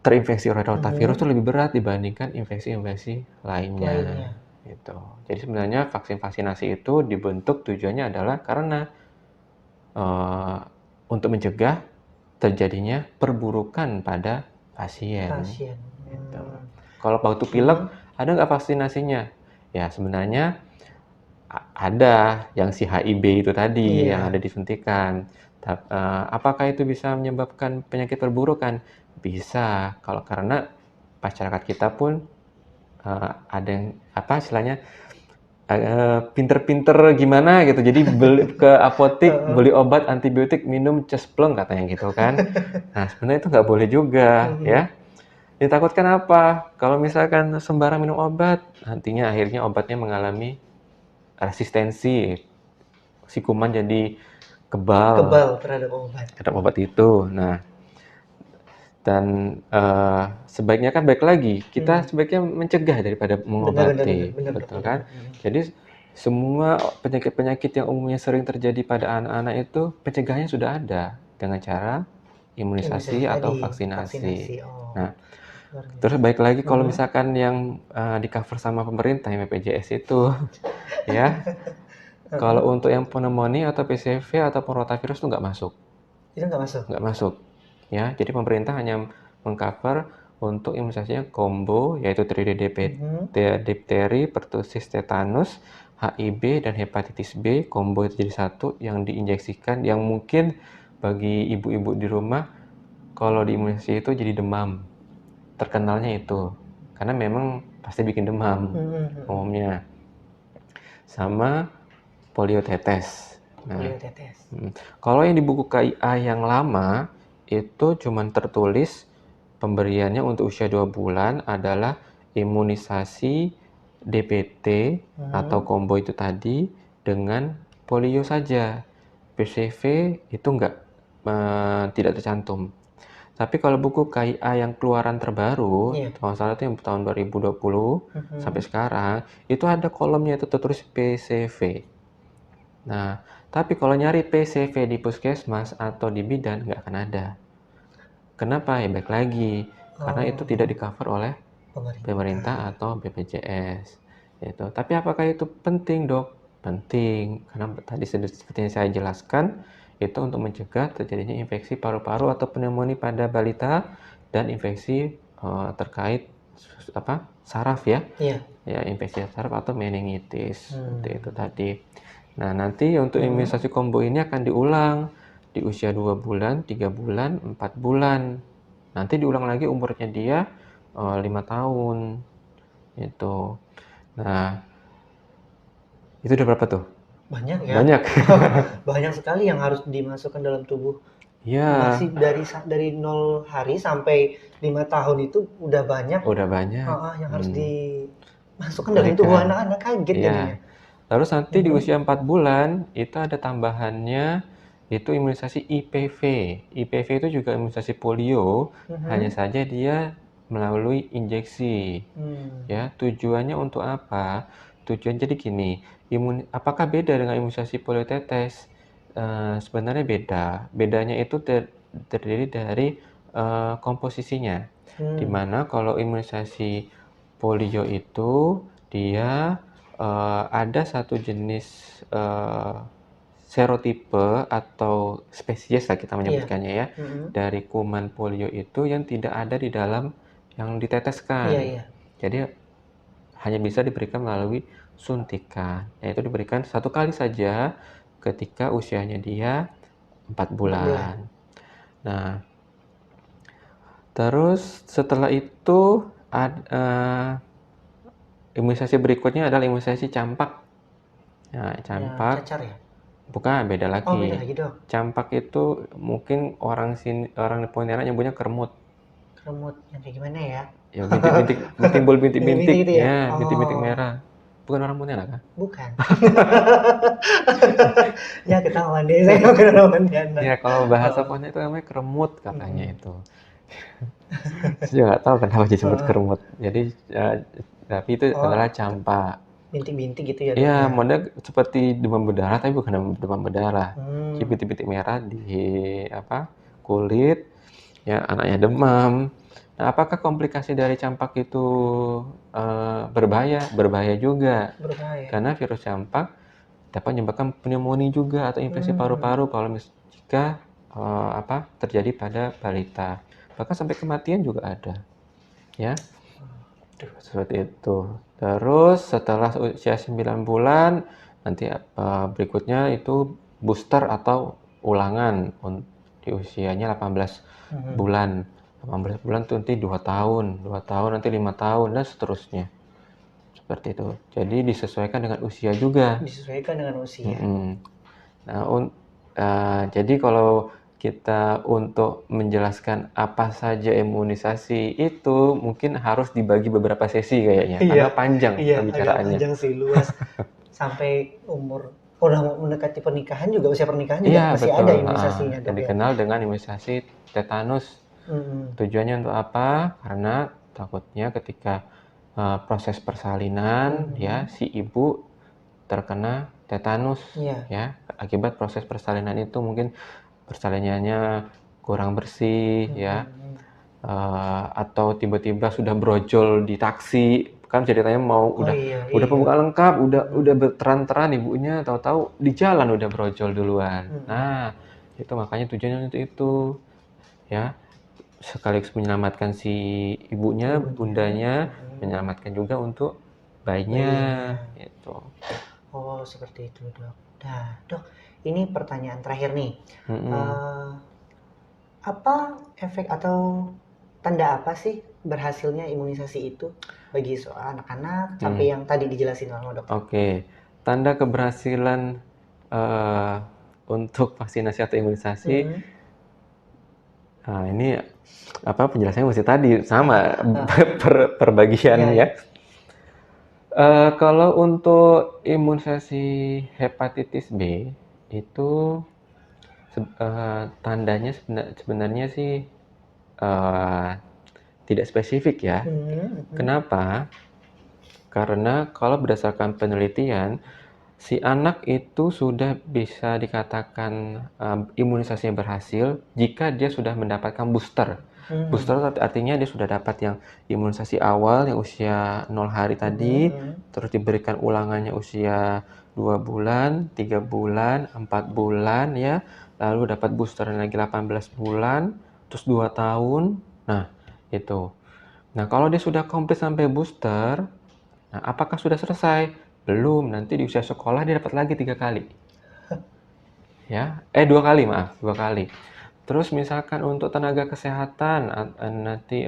[SPEAKER 1] terinfeksi oleh rotavirus itu lebih berat dibandingkan infeksi-infeksi lainnya.
[SPEAKER 2] Lainnya.
[SPEAKER 1] Gitu. Jadi sebenarnya vaksinasi itu dibentuk tujuannya adalah karena untuk mencegah terjadinya perburukan pada pasien.
[SPEAKER 2] Pasien.
[SPEAKER 1] Gitu. Kalau batuk pilek ada nggak vaksinasinya? Ya sebenarnya ada yang si HIB itu tadi yang ada disuntikan. Apakah itu bisa menyebabkan penyakit perburukan? Bisa. Kalau karena masyarakat kita pun ada yang istilahnya pinter-pinter gimana gitu. Jadi beli ke apotik beli obat antibiotik minum cespleng katanya gitu kan. Nah sebenarnya itu nggak boleh juga ya. Ditakutkan apa? Kalau misalkan sembarang minum obat, nantinya akhirnya obatnya mengalami resistensi, si kuman jadi kebal
[SPEAKER 2] terhadap
[SPEAKER 1] obat itu. Nah, dan sebaiknya kan baik lagi, kita sebaiknya mencegah daripada mengobati, betul kan? Jadi semua penyakit-penyakit yang umumnya sering terjadi pada anak-anak itu pencegahannya sudah ada dengan cara imunisasi atau vaksinasi. Nah, terus baik lagi kalau misalkan yang di cover sama pemerintah yang BPJS itu, ya. Kalau untuk yang pneumonia atau PCV ataupun rotavirus itu nggak masuk.
[SPEAKER 2] Itu nggak masuk?
[SPEAKER 1] Nggak masuk. Ya, jadi pemerintah hanya mengcover untuk imunisasinya combo, yaitu terdiri difteri, pertusis, tetanus, HIB, dan hepatitis B. Combo itu jadi satu yang diinjeksikan, yang mungkin bagi ibu-ibu di rumah, kalau diimunisasi itu jadi demam. Terkenalnya itu. Karena memang pasti bikin demam umumnya. Sama poliotetes. Nah, kalau yang di buku KIA yang lama itu cuma tertulis pemberiannya untuk usia 2 bulan adalah imunisasi DPT atau combo itu tadi dengan polio saja. PCV itu tidak tercantum. Tapi kalau buku KIA yang keluaran terbaru, kalau nggak salah itu yang tahun 2020 sampai sekarang, itu ada kolomnya itu tertulis PCV. Nah, tapi kalau nyari PCV di puskesmas atau di bidan nggak akan ada. Kenapa? Ya baik lagi, karena itu tidak di-cover oleh pemerintah atau BPJS. Gitu. Tapi apakah itu penting, Dok? Penting, karena tadi seperti yang saya jelaskan, itu untuk mencegah terjadinya infeksi paru-paru atau pneumonia pada balita dan infeksi terkait saraf ya. Ya, infeksi saraf atau meningitis. Seperti itu tadi. Nah, nanti untuk imunisasi combo ini akan diulang di usia 2 bulan, 3 bulan, 4 bulan. Nanti diulang lagi umurnya dia 5 tahun. Itu. Nah, itu udah berapa tuh?
[SPEAKER 2] Banyak ya?
[SPEAKER 1] Banyak.
[SPEAKER 2] Banyak sekali yang harus dimasukkan dalam tubuh.
[SPEAKER 1] Iya.
[SPEAKER 2] Masih dari 0 hari sampai 5 tahun itu udah banyak.
[SPEAKER 1] Udah banyak.
[SPEAKER 2] Yang harus dimasukkan dalam tubuh anak-anak, kaget jadinya.
[SPEAKER 1] Terus nanti di usia 4 bulan itu ada tambahannya, itu imunisasi IPV. IPV itu juga imunisasi polio, hanya saja dia melalui injeksi. Ya, tujuannya untuk apa? Tujuan jadi gini, apakah beda dengan imunisasi poliotetes? Sebenarnya beda. Bedanya itu terdiri dari komposisinya. Dimana kalau imunisasi polio itu dia ada satu jenis serotipe atau spesies lah kita
[SPEAKER 2] Iya.
[SPEAKER 1] menyebutkannya ya, dari kuman polio itu yang tidak ada di dalam yang
[SPEAKER 2] Iya,
[SPEAKER 1] diteteskan.
[SPEAKER 2] iya.
[SPEAKER 1] Jadi hanya bisa diberikan melalui suntikan, yaitu diberikan 1 kali saja ketika usianya dia 4
[SPEAKER 2] 4 bulan.
[SPEAKER 1] bulan. Nah, terus setelah itu imunisasi berikutnya adalah imunisasi campak. Nah,
[SPEAKER 2] Yang
[SPEAKER 1] campak
[SPEAKER 2] cacar ya?
[SPEAKER 1] bukan, beda
[SPEAKER 2] Oh, beda
[SPEAKER 1] lagi.
[SPEAKER 2] lagi dok.
[SPEAKER 1] Campak itu mungkin orang di Pontianak nyebutnya kermut.
[SPEAKER 2] Kermut yang kayak gimana ya?
[SPEAKER 1] Ya bintik-bintik, timbul bintik-bintik,
[SPEAKER 2] Bintik-bintik gitu ya?
[SPEAKER 1] ya bintik-bintik
[SPEAKER 2] Oh,
[SPEAKER 1] merah. Bukan orang Pontianak kan?
[SPEAKER 2] bukan. Ya ketahuan deh, saya bukan orang Pontianak.
[SPEAKER 1] Ya kalau bahasa
[SPEAKER 2] Oh,
[SPEAKER 1] Pontianak itu namanya kermut katanya
[SPEAKER 2] mm-mm.
[SPEAKER 1] itu. Saya juga nggak tahu kenapa disebut
[SPEAKER 2] Oh,
[SPEAKER 1] kermut. Jadi tapi itu adalah
[SPEAKER 2] oh,
[SPEAKER 1] campak.
[SPEAKER 2] bintik-bintik gitu ya dok
[SPEAKER 1] Ya,
[SPEAKER 2] ya?
[SPEAKER 1] model seperti demam berdarah tapi bukan demam berdarah. Jadi
[SPEAKER 2] Hmm,
[SPEAKER 1] bintik-bintik merah di kulit, ya anaknya demam. Nah, apakah komplikasi dari campak itu berbahaya? Berbahaya juga,
[SPEAKER 2] berbahaya.
[SPEAKER 1] karena virus campak dapat menyebabkan pneumonia juga atau infeksi
[SPEAKER 2] Hmm,
[SPEAKER 1] paru-paru kalau jika terjadi pada balita. Bahkan sampai kematian juga ada, ya.
[SPEAKER 2] aduh.
[SPEAKER 1] Seperti itu. Terus setelah usia 9 bulan, nanti berikutnya itu booster atau ulangan di usianya 18
[SPEAKER 2] Hmm.
[SPEAKER 1] bulan. 18 bulan itu nanti 2 tahun, 2 tahun nanti 5 tahun dan seterusnya. Seperti itu. Jadi disesuaikan dengan usia juga.
[SPEAKER 2] Disesuaikan dengan usia.
[SPEAKER 1] Nah, jadi kalau kita untuk menjelaskan apa saja imunisasi itu mungkin harus dibagi beberapa sesi kayaknya,
[SPEAKER 2] Iya,
[SPEAKER 1] karena panjang
[SPEAKER 2] iya, agak
[SPEAKER 1] pembicaraannya.
[SPEAKER 2] panjang sih, luas. Sampai umur udah mendekati pernikahan juga, usia pernikahan juga
[SPEAKER 1] Iya,
[SPEAKER 2] masih ada
[SPEAKER 1] betul.
[SPEAKER 2] imunisasinya
[SPEAKER 1] Yang
[SPEAKER 2] dok ya.
[SPEAKER 1] dikenal dengan imunisasi tetanus.
[SPEAKER 2] Hmm.
[SPEAKER 1] Tujuannya untuk apa? Karena takutnya ketika proses persalinan, ya,
[SPEAKER 2] Hmm.
[SPEAKER 1] si ibu terkena tetanus,
[SPEAKER 2] Iya.
[SPEAKER 1] ya, akibat proses persalinan itu mungkin persalinannya kurang bersih, ya,
[SPEAKER 2] Hmm.
[SPEAKER 1] atau tiba-tiba sudah brojol di taksi, kan ceritanya mau
[SPEAKER 2] Oh
[SPEAKER 1] udah
[SPEAKER 2] iya, iya.
[SPEAKER 1] pembukaan lengkap,
[SPEAKER 2] Hmm.
[SPEAKER 1] udah berteran-teran ibunya, tahu-tahu di jalan udah brojol duluan.
[SPEAKER 2] Hmm.
[SPEAKER 1] Nah, itu makanya tujuannya untuk itu, ya, sekaligus menyelamatkan si ibunya,
[SPEAKER 2] Ibunya.
[SPEAKER 1] bundanya,
[SPEAKER 2] Hmm.
[SPEAKER 1] menyelamatkan juga untuk bayinya,
[SPEAKER 2] Bayinya.
[SPEAKER 1] gitu.
[SPEAKER 2] Oh, seperti itu dok. Nah dok, ini pertanyaan terakhir nih.
[SPEAKER 1] Mm-mm.
[SPEAKER 2] Eh, apa efek atau tanda apa sih berhasilnya imunisasi itu bagi anak-anak sampai
[SPEAKER 1] Hmm.
[SPEAKER 2] yang tadi dijelasin sama dokter?
[SPEAKER 1] Oke, tanda keberhasilan untuk vaksinasi atau imunisasi.
[SPEAKER 2] Hmm.
[SPEAKER 1] Nah, ini penjelasannya masih tadi sama
[SPEAKER 2] Ah,
[SPEAKER 1] perbagian
[SPEAKER 2] iya,
[SPEAKER 1] ya.
[SPEAKER 2] iya.
[SPEAKER 1] Kalau untuk imunisasi hepatitis B itu tandanya sebenarnya sih eh, tidak spesifik ya.
[SPEAKER 2] Hmm. Hmm.
[SPEAKER 1] Kenapa? Karena kalau berdasarkan penelitian, si anak itu sudah bisa dikatakan imunisasinya berhasil jika dia sudah mendapatkan booster.
[SPEAKER 2] Hmm.
[SPEAKER 1] Booster artinya dia sudah dapat yang imunisasi awal yang usia 0 hari
[SPEAKER 2] Hmm.
[SPEAKER 1] tadi,
[SPEAKER 2] Hmm.
[SPEAKER 1] terus diberikan ulangannya usia 2 bulan, 3 bulan, 4 bulan ya, lalu dapat booster lagi 18 bulan, terus 2 tahun. Nah, itu. Nah, kalau dia sudah komplit sampai booster, nah, apakah sudah selesai? Belum, nanti di usia sekolah dia dapat lagi 3 kali. Ya, 2 kali, maaf, 2 kali. Terus misalkan untuk tenaga kesehatan nanti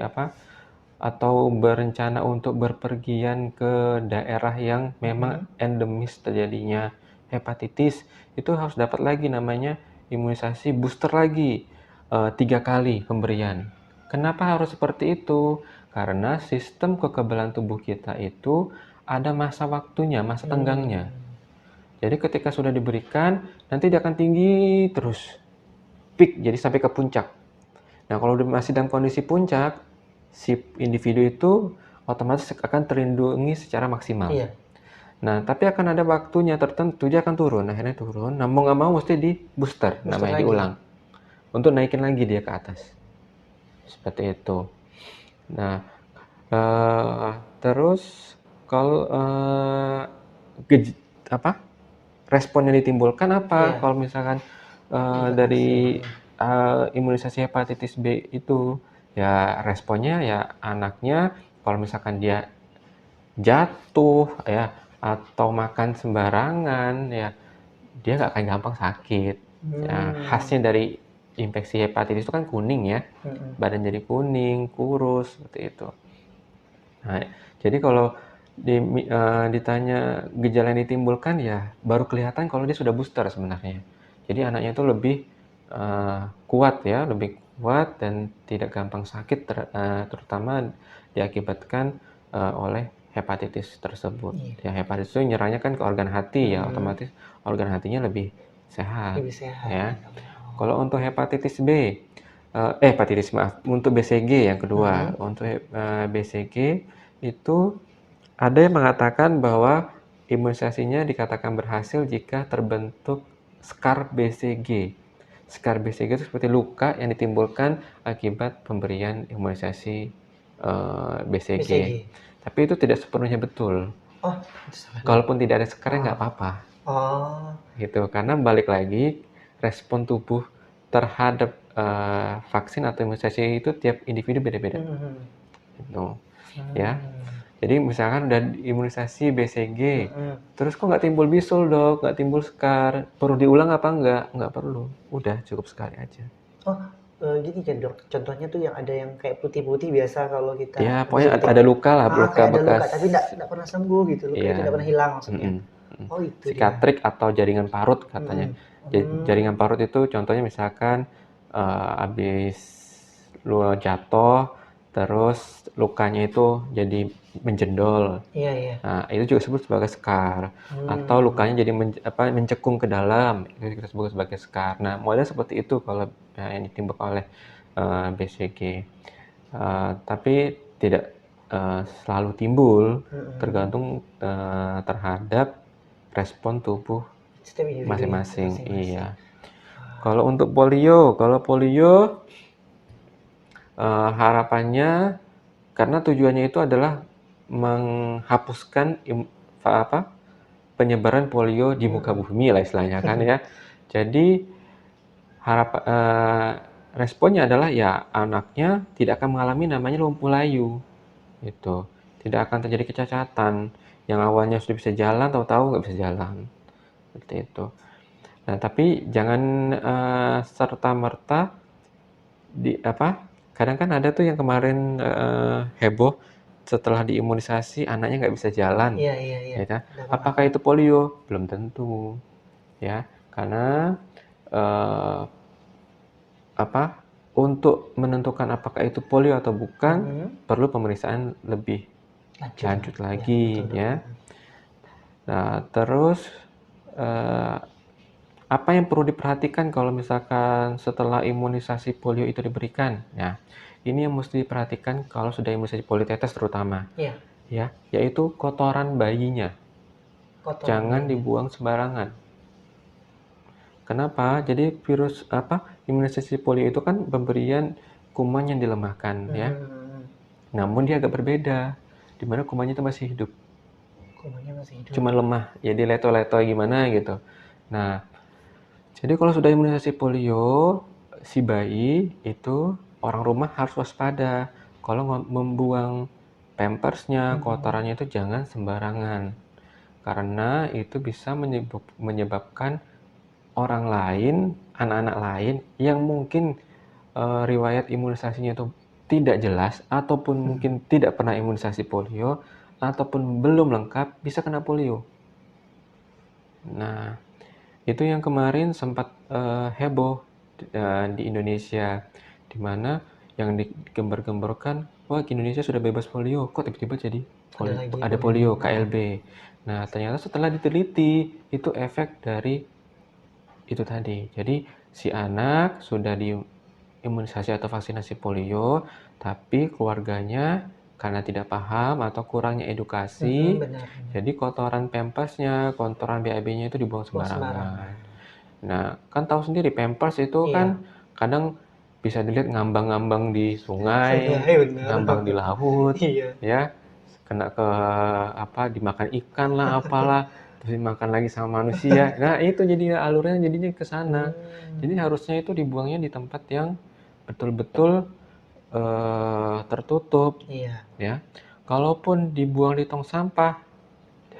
[SPEAKER 1] atau berencana untuk berpergian ke daerah yang memang
[SPEAKER 2] Hmm.
[SPEAKER 1] endemis terjadinya hepatitis, itu harus dapat lagi namanya imunisasi booster lagi, 3 kali pemberian. Kenapa harus seperti itu? Karena sistem kekebalan tubuh kita itu ada masa waktunya, masa tenggangnya.
[SPEAKER 2] Hmm.
[SPEAKER 1] Jadi ketika sudah diberikan, nanti dia akan tinggi terus, peak, jadi sampai ke puncak. Nah, kalau masih dalam kondisi puncak, si individu itu otomatis akan terlindungi secara maksimal.
[SPEAKER 2] Iya,
[SPEAKER 1] Nah, tapi akan ada waktunya tertentu dia akan turun, akhirnya turun. Nah, mau nggak mau mesti di booster,
[SPEAKER 2] booster
[SPEAKER 1] namanya
[SPEAKER 2] lagi.
[SPEAKER 1] diulang, untuk naikin lagi dia ke atas. Seperti itu. Nah, terus kalau apa? respon yang ditimbulkan apa
[SPEAKER 2] Iya,
[SPEAKER 1] kalau misalkan
[SPEAKER 2] implikasi.
[SPEAKER 1] dari imunisasi hepatitis B itu ya responnya ya anaknya kalau misalkan dia jatuh ya atau makan sembarangan ya dia nggak akan gampang sakit. Ya,
[SPEAKER 2] Hmm.
[SPEAKER 1] khasnya dari infeksi hepatitis itu kan kuning ya,
[SPEAKER 2] Mm-mm.
[SPEAKER 1] badan jadi kuning, kurus seperti itu. Nah, jadi kalau ditanya gejala yang ditimbulkan ya baru kelihatan kalau dia sudah booster sebenarnya. Jadi anaknya itu lebih kuat ya, lebih kuat dan tidak gampang sakit terutama diakibatkan oleh hepatitis tersebut.
[SPEAKER 2] Iya.
[SPEAKER 1] Ya hepatitis itu nyerangnya kan ke organ hati ya,
[SPEAKER 2] Mm-mm.
[SPEAKER 1] otomatis organ hatinya lebih sehat
[SPEAKER 2] Lebih sehat
[SPEAKER 1] ya.
[SPEAKER 2] ya dok ya. Oh.
[SPEAKER 1] Kalau untuk hepatitis B, hepatitis maaf, untuk BCG yang kedua,
[SPEAKER 2] Mm-mm.
[SPEAKER 1] untuk BCG itu ada yang mengatakan bahwa imunisasinya dikatakan berhasil jika terbentuk skar BCG. Skar BCG itu seperti luka yang ditimbulkan akibat pemberian imunisasi BCG.
[SPEAKER 2] BCG.
[SPEAKER 1] Tapi itu tidak sepenuhnya betul.
[SPEAKER 2] Oh, itu salah dok.
[SPEAKER 1] Kalaupun tidak ada skarnya nggak
[SPEAKER 2] Oh.
[SPEAKER 1] apa-apa.
[SPEAKER 2] Oh.
[SPEAKER 1] Gitu karena balik lagi respon tubuh terhadap vaksin atau imunisasi itu tiap individu beda-beda
[SPEAKER 2] Mm-mm.
[SPEAKER 1] gitu ya.
[SPEAKER 2] Hmm.
[SPEAKER 1] Jadi misalkan udah imunisasi BCG
[SPEAKER 2] Mm-mm.
[SPEAKER 1] terus kok nggak timbul bisul dok, nggak timbul skar, perlu diulang apa nggak perlu, udah cukup sekali aja.
[SPEAKER 2] Oh, gini kan dok, contohnya tuh yang ada yang kayak putih-putih biasa kalau kita
[SPEAKER 1] Ya
[SPEAKER 2] habis
[SPEAKER 1] pokoknya
[SPEAKER 2] suntik.
[SPEAKER 1] ada luka lah, luka
[SPEAKER 2] Kayak ada luka,
[SPEAKER 1] bekas.
[SPEAKER 2] tapi nggak pernah sembuh gitu. Luka itu
[SPEAKER 1] Iya.
[SPEAKER 2] nggak pernah hilang maksudnya.
[SPEAKER 1] Mm-mm, mm.
[SPEAKER 2] Oh, itu dia.
[SPEAKER 1] Sikatrik atau jaringan parut katanya.
[SPEAKER 2] Mm-mm. Hmm.
[SPEAKER 1] Jaringan parut itu contohnya misalkan habis lu jatuh terus lukanya itu jadi menjendol.
[SPEAKER 2] Iya, iya.
[SPEAKER 1] Nah, itu juga disebut sebagai skar. Atau
[SPEAKER 2] Hmm.
[SPEAKER 1] lukanya jadi mencekung ke dalam, itu kita sebut sebagai skar. Nah, model seperti itu kalau yang ditimbulkan oleh BCG. Tapi tidak selalu timbul,
[SPEAKER 2] Mm-mm.
[SPEAKER 1] tergantung terhadap respon tubuh
[SPEAKER 2] Setiap individu ya,
[SPEAKER 1] masing-masing.
[SPEAKER 2] masing-masing.
[SPEAKER 1] Iya. Kalau untuk polio, harapannya karena tujuannya itu adalah menghapuskan penyebaran polio di muka
[SPEAKER 2] Mm-mm.
[SPEAKER 1] bumi lah istilahnya kan ya. Jadi responnya adalah ya anaknya tidak akan mengalami namanya lumpuh layu gitu. Tidak akan terjadi kecacatan. Yang awalnya sudah bisa jalan tahu-tahu nggak bisa jalan. Seperti itu. Nah, tapi jangan serta-merta kadang kan ada tuh yang kemarin heboh setelah diimunisasi anaknya nggak bisa jalan.
[SPEAKER 2] Iya, iya, iya.
[SPEAKER 1] Ya kan?
[SPEAKER 2] Ada
[SPEAKER 1] Apakah
[SPEAKER 2] pengalaman.
[SPEAKER 1] itu polio? Belum tentu. Ya, karena eh, untuk menentukan apakah itu polio atau bukan
[SPEAKER 2] Mm-mm.
[SPEAKER 1] perlu pemeriksaan lebih lanjut
[SPEAKER 2] Ya, betul
[SPEAKER 1] lagi
[SPEAKER 2] dok.
[SPEAKER 1] ya. Nah, terus eh, apa yang perlu diperhatikan kalau misalkan setelah imunisasi polio itu diberikan? Ya, ini yang mesti diperhatikan kalau sudah imunisasi poliotetes terutama,
[SPEAKER 2] Iya,
[SPEAKER 1] ya, yaitu kotoran bayinya.
[SPEAKER 2] kotoran
[SPEAKER 1] Jangan
[SPEAKER 2] bayinya.
[SPEAKER 1] dibuang sembarangan. Kenapa? Jadi imunisasi polio itu kan pemberian kuman yang dilemahkan, ya.
[SPEAKER 2] Mm-mm.
[SPEAKER 1] Namun dia agak berbeda, di mana kumannya itu masih hidup,
[SPEAKER 2] Kumannya masih hidup.
[SPEAKER 1] cuma lemah, ya dileto-leto gimana gitu. Nah, jadi kalau sudah imunisasi polio, si bayi itu orang rumah harus waspada. Kalau membuang pampersnya,
[SPEAKER 2] Mm-mm.
[SPEAKER 1] kotorannya itu jangan sembarangan. Karena itu bisa menyebabkan orang lain, anak-anak lain yang mungkin riwayat imunisasinya itu tidak jelas ataupun mungkin tidak pernah imunisasi polio ataupun belum lengkap bisa kena polio. Nah, itu yang kemarin sempat heboh di Indonesia, di mana yang digembar-gemborkan, wah Indonesia sudah bebas polio, kok tiba-tiba jadi
[SPEAKER 2] Ada lagi
[SPEAKER 1] ada
[SPEAKER 2] polio.
[SPEAKER 1] polio KLB. Nah, ternyata setelah diteliti itu efek dari itu tadi. Jadi si anak sudah diimunisasi atau vaksinasi polio, tapi keluarganya karena tidak paham atau kurangnya edukasi,
[SPEAKER 2] Benar.
[SPEAKER 1] jadi kotoran pampasnya, kotoran BAB-nya itu dibuang
[SPEAKER 2] Buang
[SPEAKER 1] sembarangan.
[SPEAKER 2] sembarangan.
[SPEAKER 1] Nah, kan tahu sendiri pampers itu
[SPEAKER 2] Iya.
[SPEAKER 1] kan kadang bisa dilihat ngambang-ngambang di sungai,
[SPEAKER 2] Sungai benar.
[SPEAKER 1] ngambang di laut,
[SPEAKER 2] Iya.
[SPEAKER 1] ya, kena ke dimakan ikan lah, apalah, terus dimakan lagi sama manusia. Nah, itu jadi alurnya jadinya ke sana. Jadi harusnya itu dibuangnya di tempat yang betul-betul tertutup,
[SPEAKER 2] Iya.
[SPEAKER 1] ya. Kalaupun dibuang di tong sampah,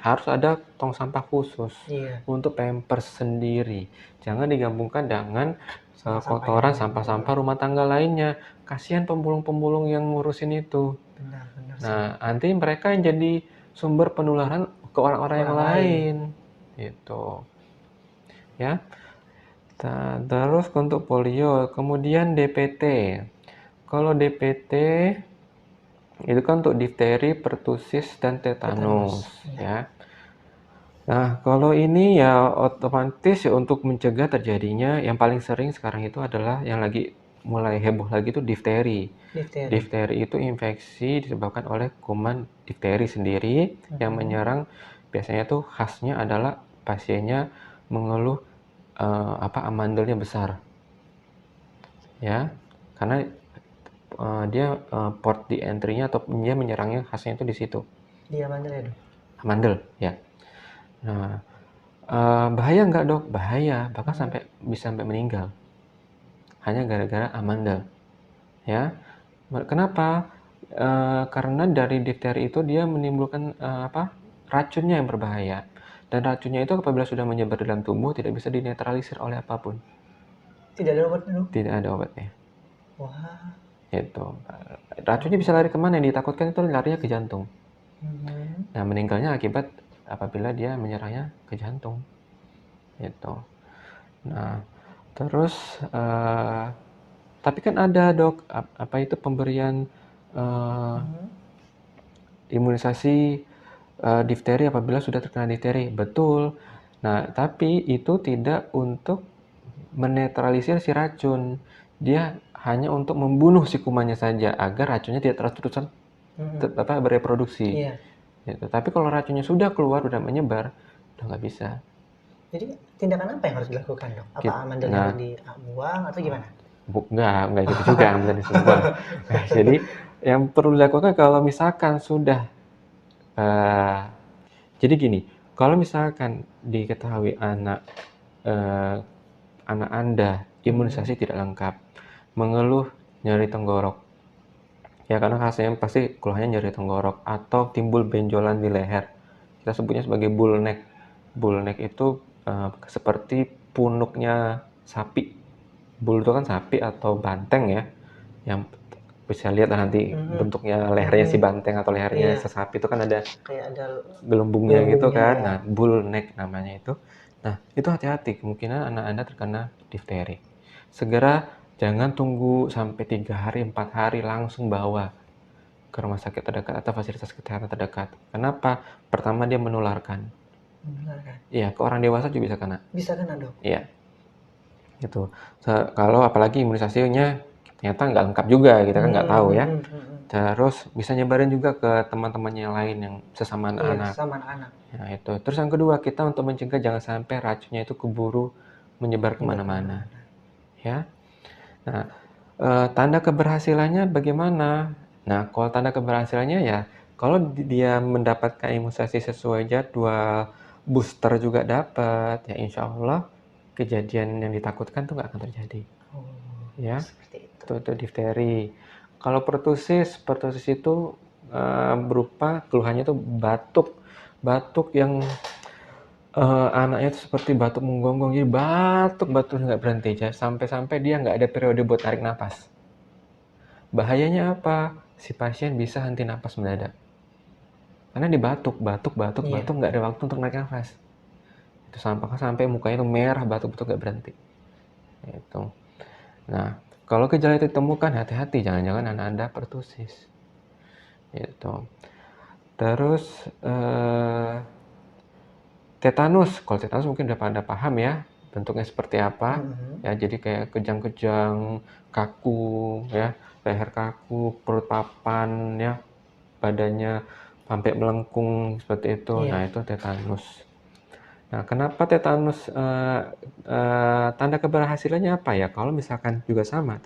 [SPEAKER 1] harus ada tong sampah khusus
[SPEAKER 2] Iya.
[SPEAKER 1] untuk Pampers sendiri. Jangan digabungkan dengan
[SPEAKER 2] Sampah-sampah yang
[SPEAKER 1] kotoran
[SPEAKER 2] lain.
[SPEAKER 1] sampah-sampah rumah tangga lainnya. Kasihan pemulung-pemulung yang ngurusin itu.
[SPEAKER 2] Benar sih.
[SPEAKER 1] Nah, nanti mereka yang jadi sumber penularan ke orang-orang yang
[SPEAKER 2] Orang lain.
[SPEAKER 1] lain. Gitu. Ya. Terus untuk polio, kemudian DPT. Kalau DPT itu kan untuk difteri, pertusis, dan tetanus,
[SPEAKER 2] Iya.
[SPEAKER 1] ya. Nah, kalau ini ya otomatis ya untuk mencegah terjadinya yang paling sering sekarang itu adalah yang lagi mulai heboh lagi itu difteri.
[SPEAKER 2] Difteri.
[SPEAKER 1] Difteri itu infeksi disebabkan oleh kuman difteri sendiri yang menyerang, biasanya tuh khasnya adalah pasiennya mengeluh amandelnya besar. Ya, karena dia port di entry-nya atau dia menyerangnya khasnya itu di situ.
[SPEAKER 2] Dia amandel ya, Dok?
[SPEAKER 1] Amandel, ya. Nah, bahaya nggak, Dok? Bahaya, bahkan bisa sampai meninggal. Hanya gara-gara amandel. Ya. Kenapa? Karena dari difteri itu dia menimbulkan racunnya yang berbahaya. Dan racunnya itu apabila sudah menyebar dalam tubuh tidak bisa dinetralisir oleh apapun.
[SPEAKER 2] Tidak ada obatnya, Dok?
[SPEAKER 1] Tidak ada obatnya.
[SPEAKER 2] Wah.
[SPEAKER 1] Itu. Racunnya bisa lari kemana? Yang ditakutkan itu larinya ke jantung. Nah, meninggalnya akibat apabila dia menyerangnya ke jantung. Itu. Nah, terus tapi kan ada, Dok, apa itu pemberian imunisasi difteri apabila sudah terkena difteri. Betul. Nah, tapi itu tidak untuk menetralisir si racun. Dia hanya untuk membunuh si kumannya saja agar racunnya tidak terus-terusan bereproduksi.
[SPEAKER 2] Iya.
[SPEAKER 1] Gitu. Tapi kalau racunnya sudah keluar, udah menyebar, udah nggak bisa.
[SPEAKER 2] Jadi tindakan apa yang harus dilakukan, Dok? Apa amandelnya harus dibuang atau gimana?
[SPEAKER 1] Nggak gitu juga amandelnya semua. Nah, jadi yang perlu dilakukan kalau misalkan sudah jadi gini, kalau misalkan diketahui anak Anda imunisasi tidak lengkap, mengeluh nyeri tenggorok, ya karena khasnya pasti keluhannya nyeri tenggorok atau timbul benjolan di leher. Kita sebutnya sebagai bull neck. Bull neck itu seperti punuknya sapi. Bull itu kan sapi atau banteng ya, yang bisa lihat nanti bentuknya lehernya si banteng atau lehernya sapi itu kan ada
[SPEAKER 2] kayak ada
[SPEAKER 1] gelembungnya gitu kan.
[SPEAKER 2] ya.
[SPEAKER 1] Nah, bull neck namanya itu. Nah, itu hati-hati, kemungkinan anak Anda terkena difteri. Segera jangan tunggu sampai 3 hari, 4 hari, langsung bawa ke rumah sakit terdekat atau fasilitas kesehatan terdekat. Kenapa? Pertama, dia menularkan. Iya, ke orang dewasa juga bisa kena.
[SPEAKER 2] Bisa kena, Dok?
[SPEAKER 1] Iya. Gitu. Kalau apalagi imunisasinya ternyata nggak lengkap juga, kita kan nggak tahu ya. Terus bisa nyebarin juga ke teman-temannya yang lain yang sesama anak-anak.
[SPEAKER 2] Iya, sesama anak-anak.
[SPEAKER 1] Nah, itu. Terus yang kedua, kita untuk mencegah jangan sampai racunnya itu keburu menyebar kemana-mana. Ya. Nah, tanda keberhasilannya bagaimana? Nah, kalau tanda keberhasilannya ya, kalau dia mendapatkan imunisasi sesuai jadwal, booster juga dapat, ya insya Allah kejadian yang ditakutkan tuh nggak akan terjadi. Ya, itu difteri. Kalau pertusis itu berupa keluhannya itu batuk yang anaknya itu seperti batuk menggonggong, jadi batuk nggak berhenti, sampai dia nggak ada periode buat tarik napas. Bahayanya apa? Si pasien bisa henti napas mendadak. Karena dia batuk, nggak ada waktu untuk narik nafas. Itu sampai mukanya itu merah, batuk nggak berhenti. Itu. Nah, kalau gejala itu ditemukan, hati-hati, jangan-jangan anak Anda pertusis. Itu. Terus tetanus. Kalau tetanus mungkin udah pada paham ya bentuknya seperti apa. Ya, jadi kayak kejang-kejang, kaku, ya, leher kaku, perut papan, ya, badannya sampai melengkung seperti itu. Nah, itu tetanus. Nah, kenapa tetanus tanda keberhasilannya apa ya? Kalau misalkan juga sama,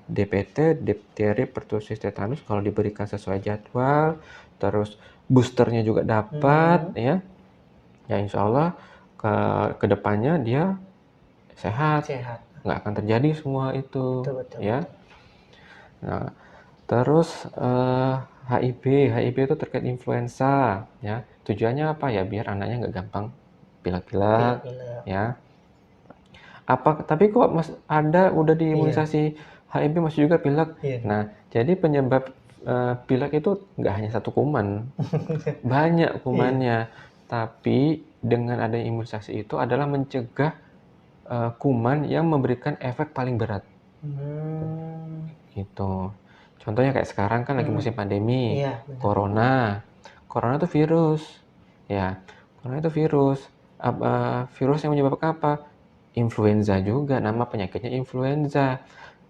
[SPEAKER 1] DPT, difteri, pertusis, tetanus, kalau diberikan sesuai jadwal, terus boosternya juga dapat, ya ya insya Allah ke depannya dia sehat,
[SPEAKER 2] Sehat.
[SPEAKER 1] nggak akan terjadi semua itu,
[SPEAKER 2] Betul, betul,
[SPEAKER 1] ya.
[SPEAKER 2] betul.
[SPEAKER 1] Nah, terus HIV itu terkait influenza, ya. Tujuannya apa ya? Biar anaknya nggak gampang pilek-pilek,
[SPEAKER 2] Pilek-pilek.
[SPEAKER 1] ya. Tapi kok ada udah
[SPEAKER 2] Iya,
[SPEAKER 1] diimunisasi HIV masih juga pilek.
[SPEAKER 2] iya.
[SPEAKER 1] Nah, jadi penyebab pilek itu nggak hanya satu kuman, banyak
[SPEAKER 2] Iya.
[SPEAKER 1] kumannya. Tapi dengan adanya imunisasi itu adalah mencegah kuman yang memberikan efek paling berat. Gitu. Contohnya kayak sekarang kan lagi musim pandemi,
[SPEAKER 2] Iya, benar.
[SPEAKER 1] corona. Corona itu virus, ya. Corona itu virus. Virus yang menyebabkan apa? Influenza juga. Nama penyakitnya influenza.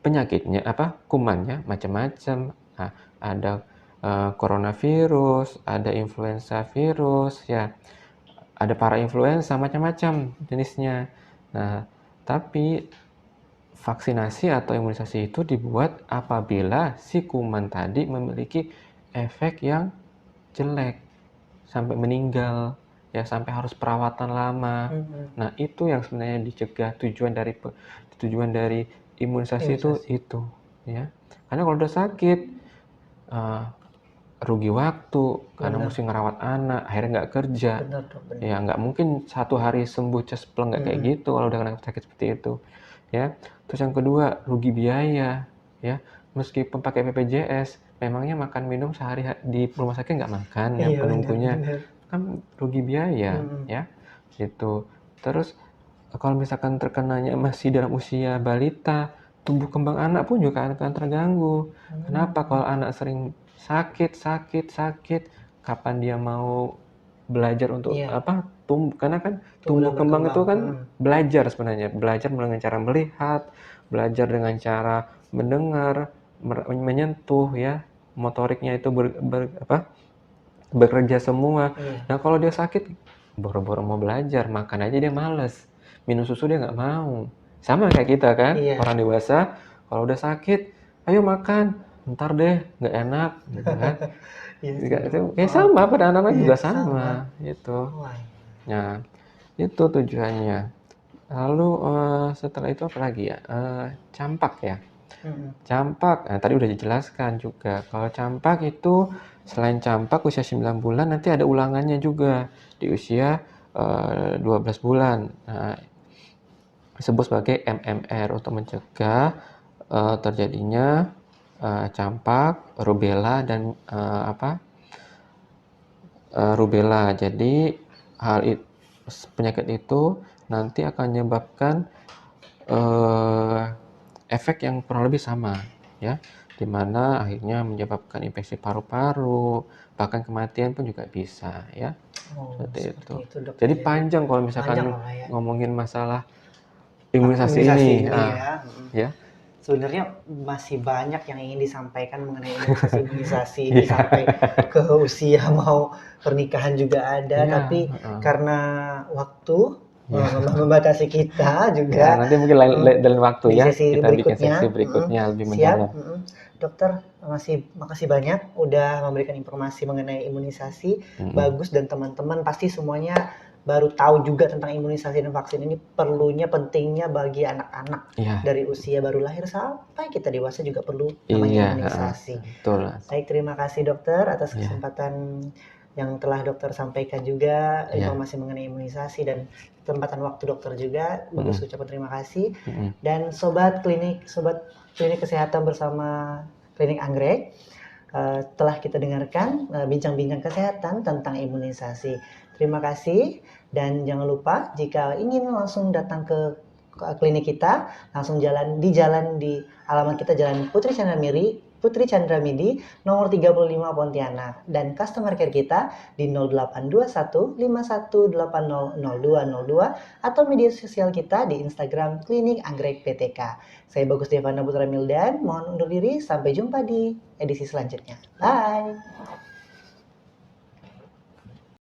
[SPEAKER 1] Penyakitnya apa? Kumannya macam-macam. Nah, ada coronavirus, ada influenza virus, ya. Ada parainfluenza, macam-macam jenisnya. Nah, tapi vaksinasi atau imunisasi itu dibuat apabila si kuman tadi memiliki efek yang jelek sampai meninggal, ya sampai harus perawatan lama. Nah, itu yang sebenarnya dicegah. Tujuan dari imunisasi itu, ya. Karena kalau udah sakit rugi waktu karena
[SPEAKER 2] Benar.
[SPEAKER 1] mesti ngerawat anak, akhirnya nggak kerja.
[SPEAKER 2] Benar, Dok, benar.
[SPEAKER 1] Ya nggak mungkin 1 hari sembuh cespleng, nggak kayak gitu kalau udah kena sakit seperti itu, ya. Terus yang kedua, rugi biaya, ya. Meskipun pakai BPJS, memangnya makan minum sehari di rumah sakit nggak makan yang
[SPEAKER 2] Iya,
[SPEAKER 1] penunggunya,
[SPEAKER 2] benar.
[SPEAKER 1] kan rugi biaya, ya. Gitu. Terus kalau misalkan terkenanya masih dalam usia balita, tumbuh kembang anak pun juga akan terganggu. Kenapa? Kalau anak sering sakit, kapan dia mau belajar untuk
[SPEAKER 2] Iya.
[SPEAKER 1] karena kan
[SPEAKER 2] Tumbuh
[SPEAKER 1] tumbuh
[SPEAKER 2] dan
[SPEAKER 1] kembang itu
[SPEAKER 2] berkembang.
[SPEAKER 1] kan belajar sebenarnya, belajar dengan cara melihat, belajar dengan cara mendengar, menyentuh, ya, motoriknya itu bekerja semua.
[SPEAKER 2] Iya.
[SPEAKER 1] Nah kalau dia sakit, boro-boro mau belajar, makan aja dia males, minum susu dia nggak mau. Sama kayak kita kan,
[SPEAKER 2] Iya.
[SPEAKER 1] orang dewasa, kalau udah sakit, ayo makan, ntar deh, nggak enak, gitu kan.
[SPEAKER 2] Iya sih, Dok.
[SPEAKER 1] Kayak sama, pada anak-anak
[SPEAKER 2] Iya,
[SPEAKER 1] juga
[SPEAKER 2] sama.
[SPEAKER 1] sama, gitu.
[SPEAKER 2] Wah.
[SPEAKER 1] Nah, itu tujuannya. Lalu setelah itu apa lagi ya? Campak ya. Campak, nah, tadi udah dijelaskan juga. Kalau campak itu selain campak usia 9 bulan, nanti ada ulangannya juga di usia 12 bulan. Nah, disebut sebagai MMR untuk mencegah terjadinya campak, rubella dan rubella. Jadi penyakit itu nanti akan menyebabkan efek yang kurang lebih sama, ya, di mana akhirnya menyebabkan infeksi paru-paru, bahkan kematian pun juga bisa, ya. Seperti itu.
[SPEAKER 2] Dok.
[SPEAKER 1] Jadi panjang kalau misalkan
[SPEAKER 2] ya.
[SPEAKER 1] ngomongin masalah imunisasi
[SPEAKER 2] Imunisasi
[SPEAKER 1] ini,
[SPEAKER 2] ini ya.
[SPEAKER 1] ya.
[SPEAKER 2] Sebenarnya masih banyak yang ingin disampaikan mengenai imunisasi ini
[SPEAKER 1] Iya.
[SPEAKER 2] sampai ke usia mau pernikahan juga ada,
[SPEAKER 1] Iya,
[SPEAKER 2] tapi karena waktu
[SPEAKER 1] Iya.
[SPEAKER 2] membatasi kita
[SPEAKER 1] Ya,
[SPEAKER 2] juga
[SPEAKER 1] nanti mungkin lain waktu
[SPEAKER 2] di
[SPEAKER 1] ya,
[SPEAKER 2] sesi
[SPEAKER 1] kita bikin sesi
[SPEAKER 2] berikutnya.
[SPEAKER 1] berikutnya lebih
[SPEAKER 2] Siap.
[SPEAKER 1] mendalam.
[SPEAKER 2] Dokter, makasih banyak udah memberikan informasi mengenai imunisasi. Bagus, dan teman-teman pasti semuanya baru tahu juga tentang imunisasi dan vaksin ini pentingnya bagi anak-anak
[SPEAKER 1] Iya.
[SPEAKER 2] dari usia baru lahir sampai kita dewasa juga perlu namanya imunisasi.
[SPEAKER 1] Betul.
[SPEAKER 2] Baik, terima kasih dokter atas kesempatan yang telah dokter sampaikan juga, informasi mengenai imunisasi dan kesempatan waktu dokter juga. Bagus, ucapan terima kasih. Dan sobat klinik kesehatan bersama Klinik Anggrek, telah kita dengarkan bincang-bincang kesehatan tentang imunisasi. Terima kasih, dan jangan lupa jika ingin langsung datang ke klinik kita, langsung di alamat kita Jalan Putri Chandramidi nomor 35 Pontianak, dan customer care kita di 0821 51800202 atau media sosial kita di Instagram Klinik Anggrek PTK. Saya Bagus Devana Putra Mildan, mohon undur diri, sampai jumpa di edisi selanjutnya. Bye.